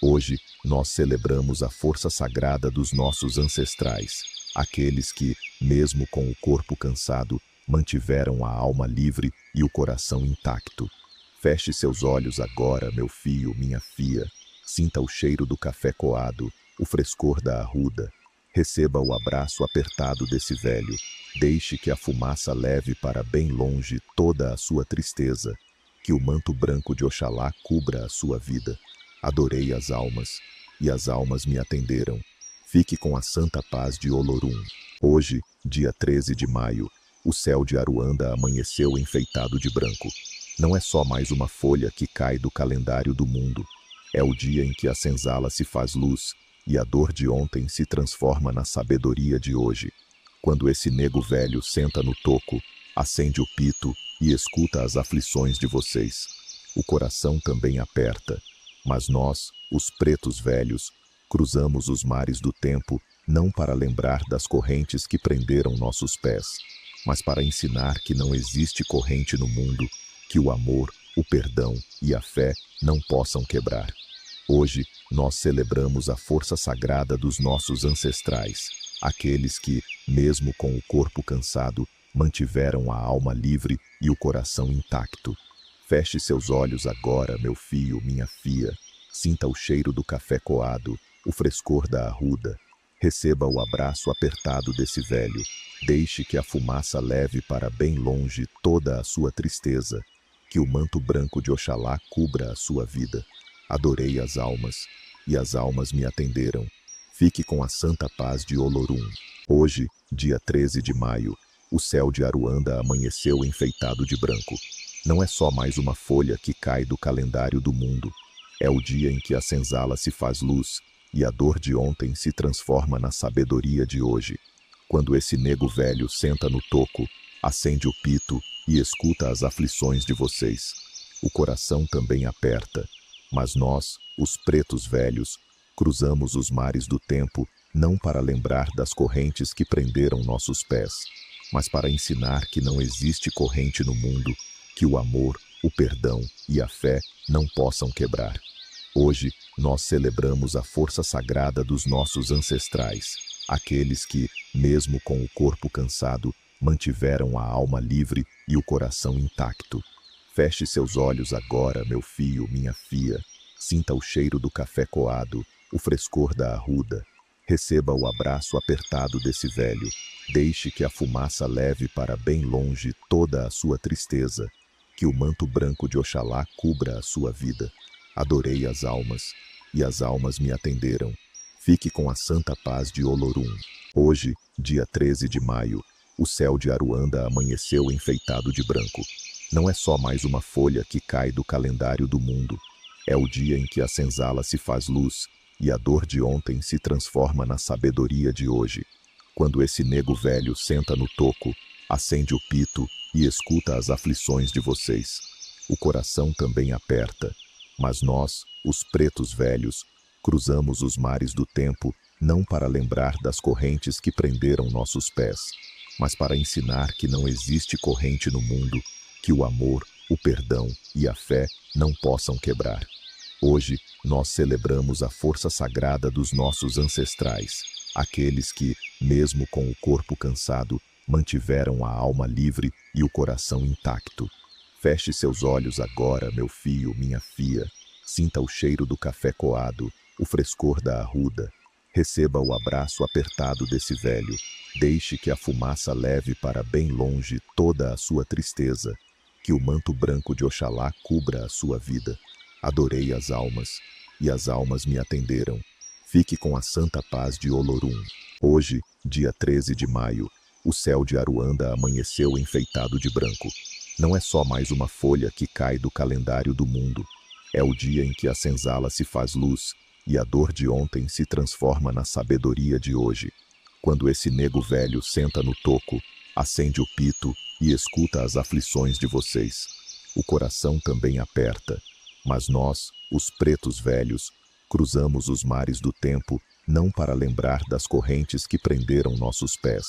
Hoje, nós celebramos a força sagrada dos nossos ancestrais, aqueles que, mesmo com o corpo cansado, mantiveram a alma livre e o coração intacto. Feche seus olhos agora, meu filho, minha filha. Sinta o cheiro do café coado, o frescor da arruda. Receba o abraço apertado desse velho. Deixe que a fumaça leve para bem longe toda a sua tristeza. Que o manto branco de Oxalá cubra a sua vida. Adorei as almas, e as almas me atenderam. Fique com a santa paz de Olorum. Hoje, dia 13 de maio, o céu de Aruanda amanheceu enfeitado de branco. Não é só mais uma folha que cai do calendário do mundo. É o dia em que a senzala se faz luz e a dor de ontem se transforma na sabedoria de hoje. Quando esse nego velho senta no toco, acende o pito e escuta as aflições de vocês. O coração também aperta, mas nós, os pretos velhos, cruzamos os mares do tempo não para lembrar das correntes que prenderam nossos pés, mas para ensinar que não existe corrente no mundo que o amor, o perdão e a fé não possam quebrar. Hoje, nós celebramos a força sagrada dos nossos ancestrais, aqueles que, mesmo com o corpo cansado, mantiveram a alma livre e o coração intacto. Feche seus olhos agora, meu filho, minha filha. Sinta o cheiro do café coado, o frescor da arruda. Receba o abraço apertado desse velho. Deixe que a fumaça leve para bem longe toda a sua tristeza. Que o manto branco de Oxalá cubra a sua vida. Adorei as almas, e as almas me atenderam. Fique com a santa paz de Olorum. Hoje, dia 13 de maio, o céu de Aruanda amanheceu enfeitado de branco. Não é só mais uma folha que cai do calendário do mundo. É o dia em que a senzala se faz luz e a dor de ontem se transforma na sabedoria de hoje. Quando esse nego velho senta no toco, acende o pito e escuta as aflições de vocês. O coração também aperta, mas nós, os pretos velhos, cruzamos os mares do tempo não para lembrar das correntes que prenderam nossos pés, mas para ensinar que não existe corrente no mundo que o amor, o perdão e a fé não possam quebrar. Hoje, nós celebramos a força sagrada dos nossos ancestrais, aqueles que, mesmo com o corpo cansado, mantiveram a alma livre e o coração intacto. Feche seus olhos agora, meu filho, minha filha. Sinta o cheiro do café coado, o frescor da arruda. Receba o abraço apertado desse velho. Deixe que a fumaça leve para bem longe toda a sua tristeza. Que o manto branco de Oxalá cubra a sua vida. Adorei as almas, e as almas me atenderam. Fique com a santa paz de Olorum. Hoje, dia 13 de maio, o céu de Aruanda amanheceu enfeitado de branco. Não é só mais uma folha que cai do calendário do mundo. É o dia em que a senzala se faz luz e a dor de ontem se transforma na sabedoria de hoje. Quando esse nego velho senta no toco, acende o pito e escuta as aflições de vocês. O coração também aperta, mas nós, os pretos velhos, cruzamos os mares do tempo não para lembrar das correntes que prenderam nossos pés, mas para ensinar que não existe corrente no mundo que o amor, o perdão e a fé não possam quebrar. Hoje, nós celebramos a força sagrada dos nossos ancestrais, aqueles que, mesmo com o corpo cansado, mantiveram a alma livre e o coração intacto. Feche seus olhos agora, meu filho, minha filha. Sinta o cheiro do café coado, o frescor da arruda. Receba o abraço apertado desse velho. Deixe que a fumaça leve para bem longe toda a sua tristeza. Que o manto branco de Oxalá cubra a sua vida. Adorei as almas, e as almas me atenderam. Fique com a santa paz de Olorum. Hoje, dia 13 de maio, o céu de Aruanda amanheceu enfeitado de branco. Não é só mais uma folha que cai do calendário do mundo. É o dia em que a senzala se faz luz e a dor de ontem se transforma na sabedoria de hoje. Quando esse nego velho senta no toco, acende o pito e escuta as aflições de vocês. O coração também aperta, mas nós, os pretos velhos, cruzamos os mares do tempo não para lembrar das correntes que prenderam nossos pés,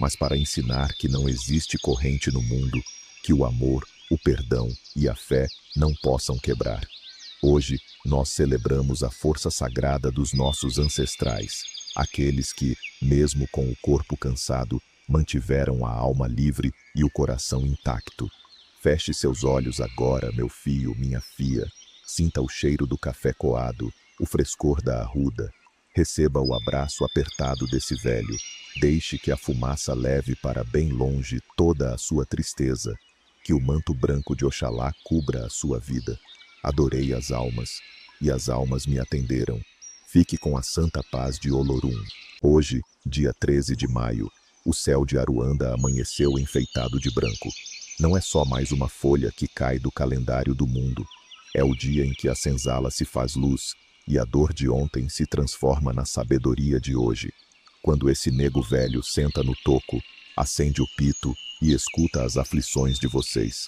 mas para ensinar que não existe corrente no mundo que o amor, o perdão e a fé não possam quebrar. Hoje, nós celebramos a força sagrada dos nossos ancestrais, aqueles que, mesmo com o corpo cansado, mantiveram a alma livre e o coração intacto. Feche seus olhos agora, meu filho, minha filha. Sinta o cheiro do café coado, o frescor da arruda. Receba o abraço apertado desse velho. Deixe que a fumaça leve para bem longe toda a sua tristeza. Que o manto branco de Oxalá cubra a sua vida. Adorei as almas, e as almas me atenderam. Fique com a santa paz de Olorum. Hoje, dia 13 de maio, o céu de Aruanda amanheceu enfeitado de branco. Não é só mais uma folha que cai do calendário do mundo. É o dia em que a senzala se faz luz e a dor de ontem se transforma na sabedoria de hoje. Quando esse nego velho senta no toco, acende o pito e escuta as aflições de vocês.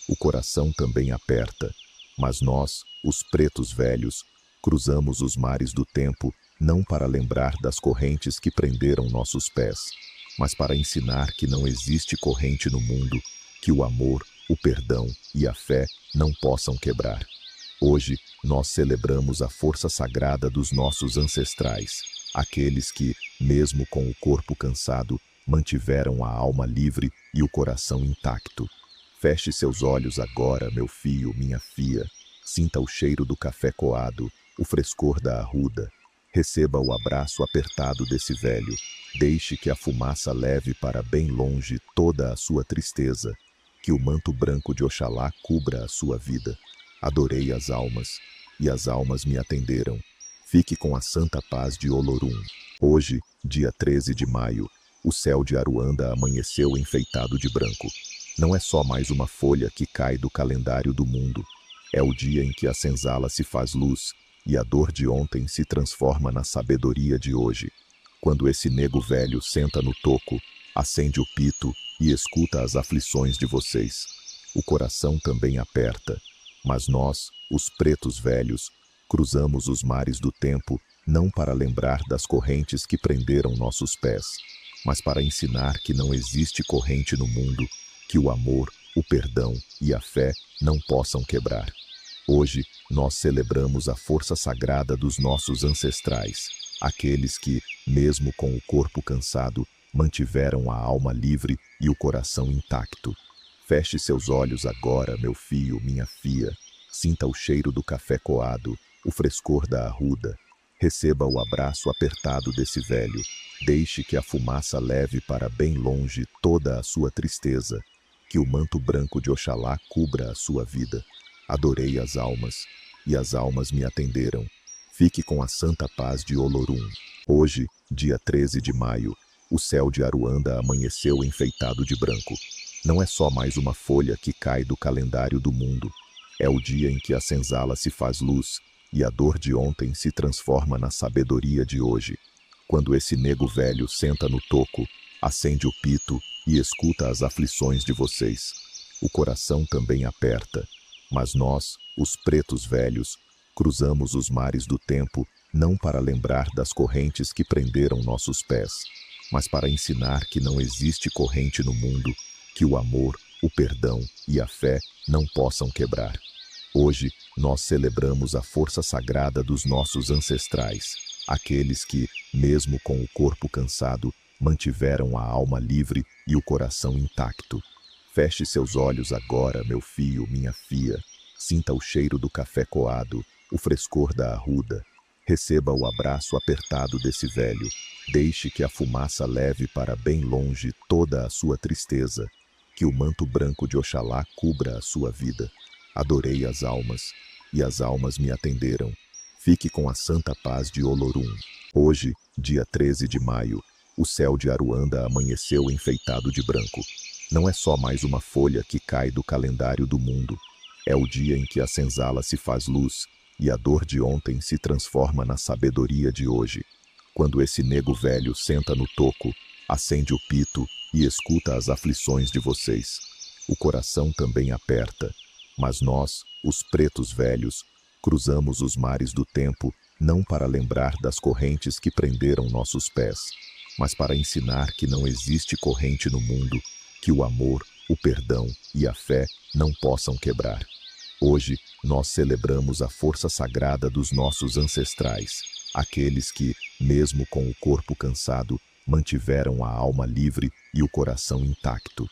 O coração também aperta, mas nós, os pretos velhos, cruzamos os mares do tempo não para lembrar das correntes que prenderam nossos pés, mas para ensinar que não existe corrente no mundo que o amor, o perdão e a fé não possam quebrar. Hoje, nós celebramos a força sagrada dos nossos ancestrais, aqueles que, mesmo com o corpo cansado, mantiveram a alma livre e o coração intacto. Feche seus olhos agora, meu filho, minha filha. Sinta o cheiro do café coado, o frescor da arruda. Receba o abraço apertado desse velho. Deixe que a fumaça leve para bem longe toda a sua tristeza. Que o manto branco de Oxalá cubra a sua vida. Adorei as almas, e as almas me atenderam. Fique com a santa paz de Olorum. Hoje, dia 13 de maio, o céu de Aruanda amanheceu enfeitado de branco. Não é só mais uma folha que cai do calendário do mundo. É o dia em que a senzala se faz luz e a dor de ontem se transforma na sabedoria de hoje. Quando esse nego velho senta no toco, acende o pito e escuta as aflições de vocês. O coração também aperta, mas nós, os pretos velhos, cruzamos os mares do tempo não para lembrar das correntes que prenderam nossos pés, mas para ensinar que não existe corrente no mundo que o amor, o perdão e a fé não possam quebrar. Hoje, nós celebramos a força sagrada dos nossos ancestrais, aqueles que, mesmo com o corpo cansado, mantiveram a alma livre e o coração intacto. Feche seus olhos agora, meu filho, minha filha. Sinta o cheiro do café coado, o frescor da arruda. Receba o abraço apertado desse velho. Deixe que a fumaça leve para bem longe toda a sua tristeza. Que o manto branco de Oxalá cubra a sua vida. Adorei as almas, e as almas me atenderam. Fique com a santa paz de Olorum. Hoje, dia 13 de maio, o céu de Aruanda amanheceu enfeitado de branco. Não é só mais uma folha que cai do calendário do mundo. É o dia em que a senzala se faz luz e a dor de ontem se transforma na sabedoria de hoje. Quando esse nego velho senta no toco, acende o pito e escuta as aflições de vocês. O coração também aperta, mas nós, os pretos velhos, cruzamos os mares do tempo não para lembrar das correntes que prenderam nossos pés, mas para ensinar que não existe corrente no mundo que o amor, o perdão e a fé não possam quebrar. Hoje, nós celebramos a força sagrada dos nossos ancestrais, aqueles que, mesmo com o corpo cansado, mantiveram a alma livre e o coração intacto. Feche seus olhos agora, meu filho, minha filha. Sinta o cheiro do café coado, o frescor da arruda. Receba o abraço apertado desse velho. Deixe que a fumaça leve para bem longe toda a sua tristeza. Que o manto branco de Oxalá cubra a sua vida. Adorei as almas, e as almas me atenderam. Fique com a santa paz de Olorum. Hoje, dia 13 de maio, o céu de Aruanda amanheceu enfeitado de branco. Não é só mais uma folha que cai do calendário do mundo. É o dia em que a senzala se faz luz e a dor de ontem se transforma na sabedoria de hoje. Quando esse nego velho senta no toco, acende o pito e escuta as aflições de vocês. O coração também aperta, mas nós, os pretos velhos, cruzamos os mares do tempo não para lembrar das correntes que prenderam nossos pés, mas para ensinar que não existe corrente no mundo que o amor, o perdão e a fé não possam quebrar. Hoje, nós celebramos a força sagrada dos nossos ancestrais, aqueles que, mesmo com o corpo cansado, mantiveram a alma livre e o coração intacto.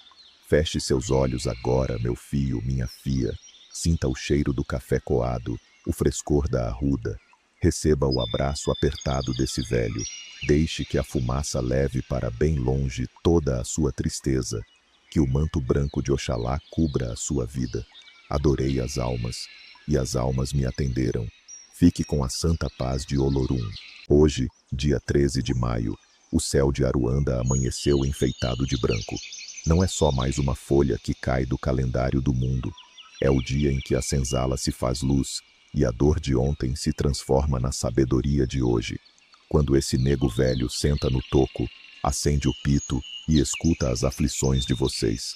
Feche seus olhos agora, meu filho, minha filha. Sinta o cheiro do café coado, o frescor da arruda. Receba o abraço apertado desse velho. Deixe que a fumaça leve para bem longe toda a sua tristeza. Que o manto branco de Oxalá cubra a sua vida. Adorei as almas, e as almas me atenderam. Fique com a santa paz de Olorum. Hoje, dia 13 de maio, o céu de Aruanda amanheceu enfeitado de branco. Não é só mais uma folha que cai do calendário do mundo. É o dia em que a senzala se faz luz e a dor de ontem se transforma na sabedoria de hoje. Quando esse nego velho senta no toco, acende o pito e escuta as aflições de vocês.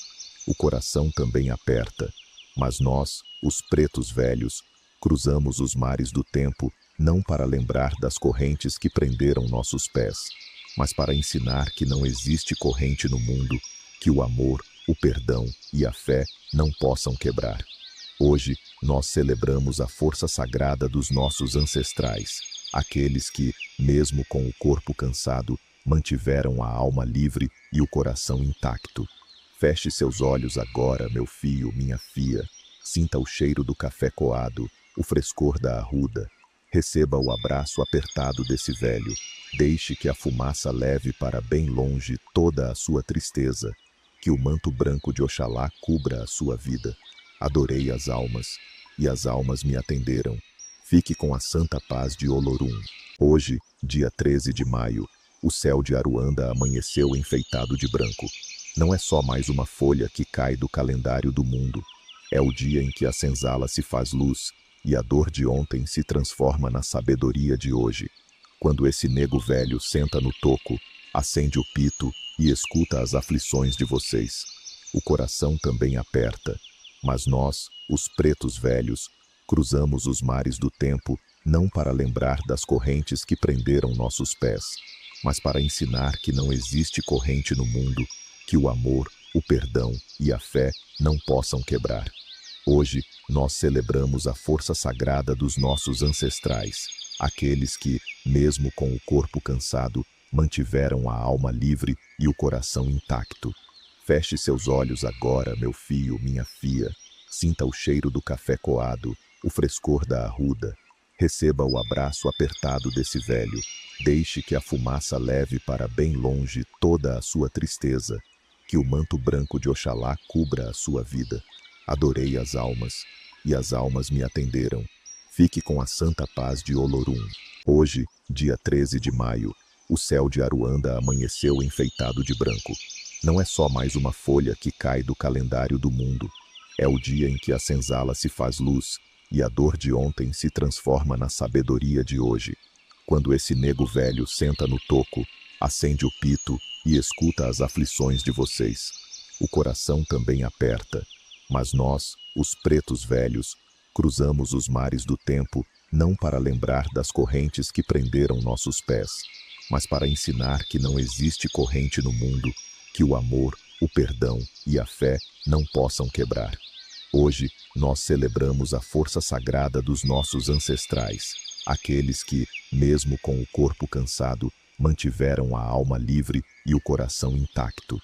O coração também aperta, mas nós, os pretos velhos, cruzamos os mares do tempo não para lembrar das correntes que prenderam nossos pés, mas para ensinar que não existe corrente no mundo que o amor, o perdão e a fé não possam quebrar. Hoje, nós celebramos a força sagrada dos nossos ancestrais, aqueles que, mesmo com o corpo cansado, mantiveram a alma livre e o coração intacto. Feche seus olhos agora, meu filho, minha filha. Sinta o cheiro do café coado, o frescor da arruda. Receba o abraço apertado desse velho. Deixe que a fumaça leve para bem longe toda a sua tristeza. Que o manto branco de Oxalá cubra a sua vida. Adorei as almas, e as almas me atenderam. Fique com a santa paz de Olorum. Hoje, dia 13 de maio, o céu de Aruanda amanheceu enfeitado de branco. Não é só mais uma folha que cai do calendário do mundo. É o dia em que a senzala se faz luz e a dor de ontem se transforma na sabedoria de hoje. Quando esse nego velho senta no toco, acende o pito e escuta as aflições de vocês. O coração também aperta, mas nós, os pretos velhos, cruzamos os mares do tempo não para lembrar das correntes que prenderam nossos pés, mas para ensinar que não existe corrente no mundo que o amor, o perdão e a fé não possam quebrar. Hoje, nós celebramos a força sagrada dos nossos ancestrais, aqueles que, mesmo com o corpo cansado, mantiveram a alma livre e o coração intacto. Feche seus olhos agora, meu filho, minha filha. Sinta o cheiro do café coado, o frescor da arruda. Receba o abraço apertado desse velho. Deixe que a fumaça leve para bem longe toda a sua tristeza. Que o manto branco de Oxalá cubra a sua vida. Adorei as almas, e as almas me atenderam. Fique com a santa paz de Olorum. Hoje, dia 13 de maio, o céu de Aruanda amanheceu enfeitado de branco. Não é só mais uma folha que cai do calendário do mundo. É o dia em que a senzala se faz luz e a dor de ontem se transforma na sabedoria de hoje. Quando esse nego velho senta no toco, acende o pito e escuta as aflições de vocês. O coração também aperta, mas nós, os pretos velhos, cruzamos os mares do tempo não para lembrar das correntes que prenderam nossos pés, mas para ensinar que não existe corrente no mundo que o amor, o perdão e a fé não possam quebrar. Hoje, nós celebramos a força sagrada dos nossos ancestrais, aqueles que, mesmo com o corpo cansado, mantiveram a alma livre e o coração intacto.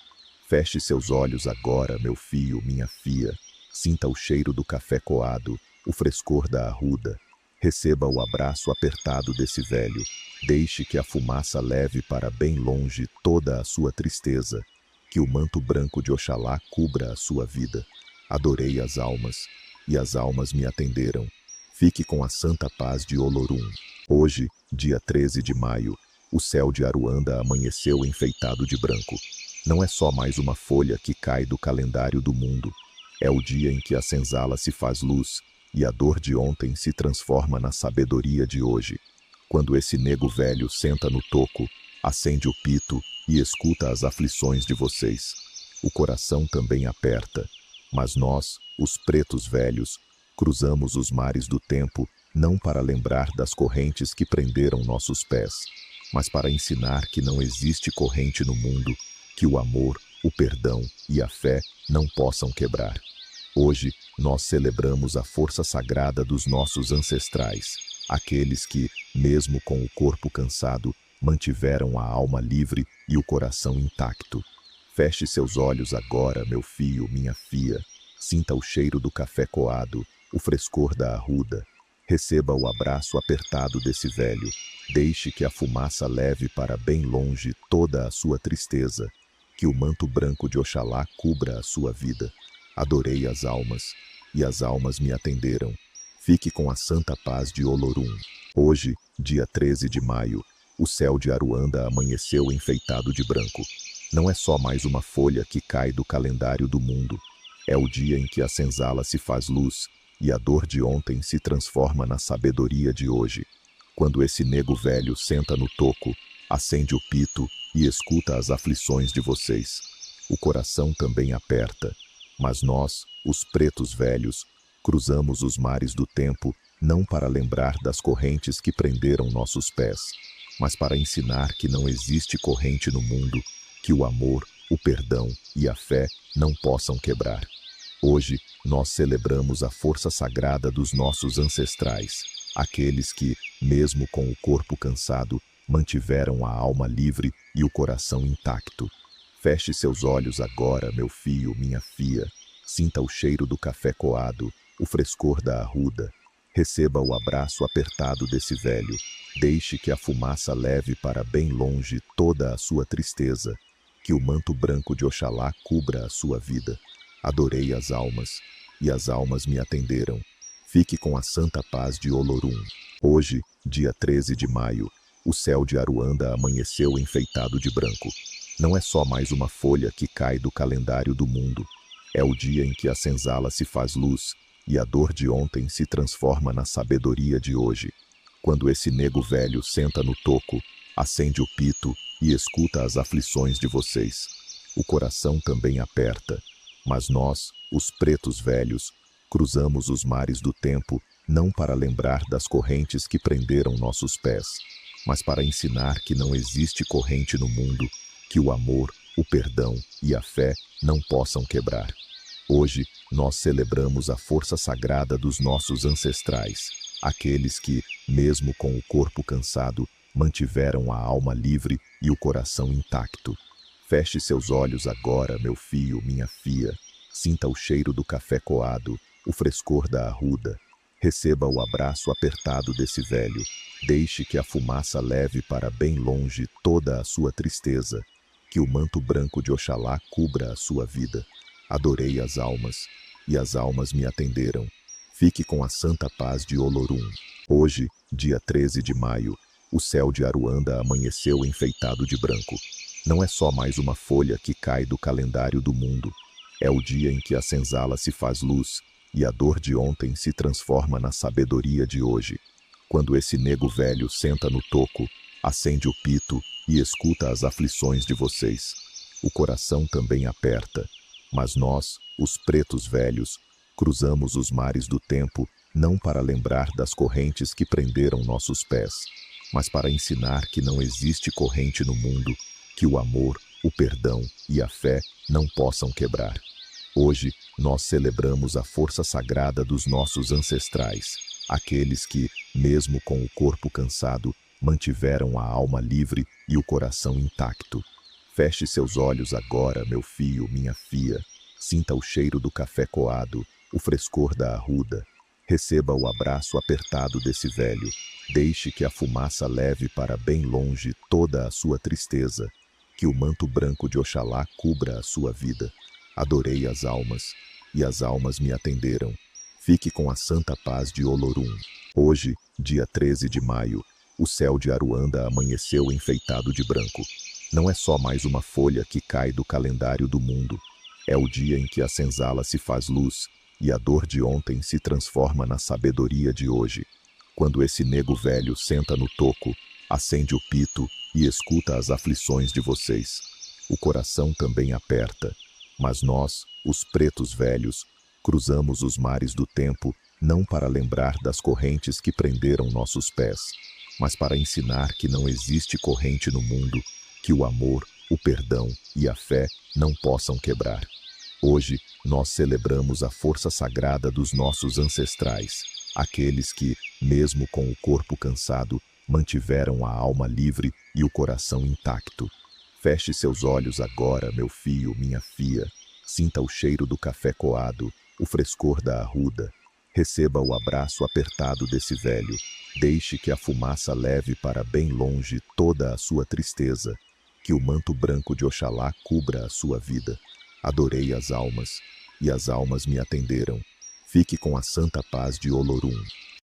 Feche seus olhos agora, meu filho, minha filha. Sinta o cheiro do café coado, o frescor da arruda. Receba o abraço apertado desse velho. Deixe que a fumaça leve para bem longe toda a sua tristeza. Que o manto branco de Oxalá cubra a sua vida. Adorei as almas, e as almas me atenderam. Fique com a santa paz de Olorum. Hoje, dia 13 de maio, o céu de Aruanda amanheceu enfeitado de branco. Não é só mais uma folha que cai do calendário do mundo. É o dia em que a senzala se faz luz e a dor de ontem se transforma na sabedoria de hoje. Quando esse nego velho senta no toco, acende o pito e escuta as aflições de vocês. O coração também aperta, mas nós, os pretos velhos, cruzamos os mares do tempo não para lembrar das correntes que prenderam nossos pés, mas para ensinar que não existe corrente no mundo que o amor, o perdão e a fé não possam quebrar. Hoje, nós celebramos a força sagrada dos nossos ancestrais, aqueles que, mesmo com o corpo cansado, mantiveram a alma livre e o coração intacto. Feche seus olhos agora, meu filho, minha filha. Sinta o cheiro do café coado, o frescor da arruda. Receba o abraço apertado desse velho. Deixe que a fumaça leve para bem longe toda a sua tristeza. Que o manto branco de Oxalá cubra a sua vida. Adorei as almas, e as almas me atenderam. Fique com a santa paz de Olorum. Hoje, dia 13 de maio, o céu de Aruanda amanheceu enfeitado de branco. Não é só mais uma folha que cai do calendário do mundo. É o dia em que a senzala se faz luz e a dor de ontem se transforma na sabedoria de hoje. Quando esse nego velho senta no toco, acende o pito e escuta as aflições de vocês. O coração também aperta, mas nós, os pretos velhos, cruzamos os mares do tempo não para lembrar das correntes que prenderam nossos pés, mas para ensinar que não existe corrente no mundo que o amor, o perdão e a fé não possam quebrar. Hoje, nós celebramos a força sagrada dos nossos ancestrais, aqueles que, mesmo com o corpo cansado, mantiveram a alma livre e o coração intacto. Feche seus olhos agora, meu filho, minha filha. Sinta o cheiro do café coado, o frescor da arruda. Receba o abraço apertado desse velho. Deixe que a fumaça leve para bem longe toda a sua tristeza. Que o manto branco de Oxalá cubra a sua vida. Adorei as almas, e as almas me atenderam. Fique com a santa paz de Olorum. Hoje, dia 13 de maio, o céu de Aruanda amanheceu enfeitado de branco. Não é só mais uma folha que cai do calendário do mundo. É o dia em que a senzala se faz luz e a dor de ontem se transforma na sabedoria de hoje. Quando esse nego velho senta no toco, acende o pito e escuta as aflições de vocês. O coração também aperta, mas nós, os pretos velhos, cruzamos os mares do tempo não para lembrar das correntes que prenderam nossos pés, mas para ensinar que não existe corrente no mundo que o amor, o perdão e a fé não possam quebrar. Hoje, nós celebramos a força sagrada dos nossos ancestrais, aqueles que, mesmo com o corpo cansado, mantiveram a alma livre e o coração intacto. Feche seus olhos agora, meu filho, minha filha. Sinta o cheiro do café coado, o frescor da arruda. Receba o abraço apertado desse velho. Deixe que a fumaça leve para bem longe toda a sua tristeza. Que o manto branco de Oxalá cubra a sua vida. Adorei as almas, e as almas me atenderam. Fique com a santa paz de Olorum. Hoje, dia 13 de maio, o céu de Aruanda amanheceu enfeitado de branco. Não é só mais uma folha que cai do calendário do mundo. É o dia em que a senzala se faz luz e a dor de ontem se transforma na sabedoria de hoje. Quando esse nego velho senta no toco, acende o pito e escuta as aflições de vocês. O coração também aperta, mas nós, os pretos velhos, cruzamos os mares do tempo não para lembrar das correntes que prenderam nossos pés, mas para ensinar que não existe corrente no mundo que o amor, o perdão e a fé não possam quebrar. Hoje, nós celebramos a força sagrada dos nossos ancestrais, aqueles que, mesmo com o corpo cansado, mantiveram a alma livre e o coração intacto. Feche seus olhos agora, meu filho, minha filha. Sinta o cheiro do café coado, o frescor da arruda. Receba o abraço apertado desse velho. Deixe que a fumaça leve para bem longe toda a sua tristeza. Que o manto branco de Oxalá cubra a sua vida. Adorei as almas, e as almas me atenderam. Fique com a santa paz de Olorum. Hoje, dia 13 de maio, O céu de Aruanda amanheceu enfeitado de branco. Não é só mais uma folha que cai do calendário do mundo. É o dia em que a senzala se faz luz e a dor de ontem se transforma na sabedoria de hoje. Quando esse nego velho senta no toco, acende o pito e escuta as aflições de vocês. O coração também aperta, mas nós, os pretos velhos, cruzamos os mares do tempo não para lembrar das correntes que prenderam nossos pés, mas para ensinar que não existe corrente no mundo que o amor, o perdão e a fé não possam quebrar. Hoje, nós celebramos a força sagrada dos nossos ancestrais, aqueles que, mesmo com o corpo cansado, mantiveram a alma livre e o coração intacto. Feche seus olhos agora, meu fio, minha fia. Sinta o cheiro do café coado, o frescor da arruda. Receba o abraço apertado desse velho. Deixe que a fumaça leve para bem longe toda a sua tristeza. Que o manto branco de Oxalá cubra a sua vida. Adorei as almas, e as almas me atenderam. Fique com a santa paz de Olorum.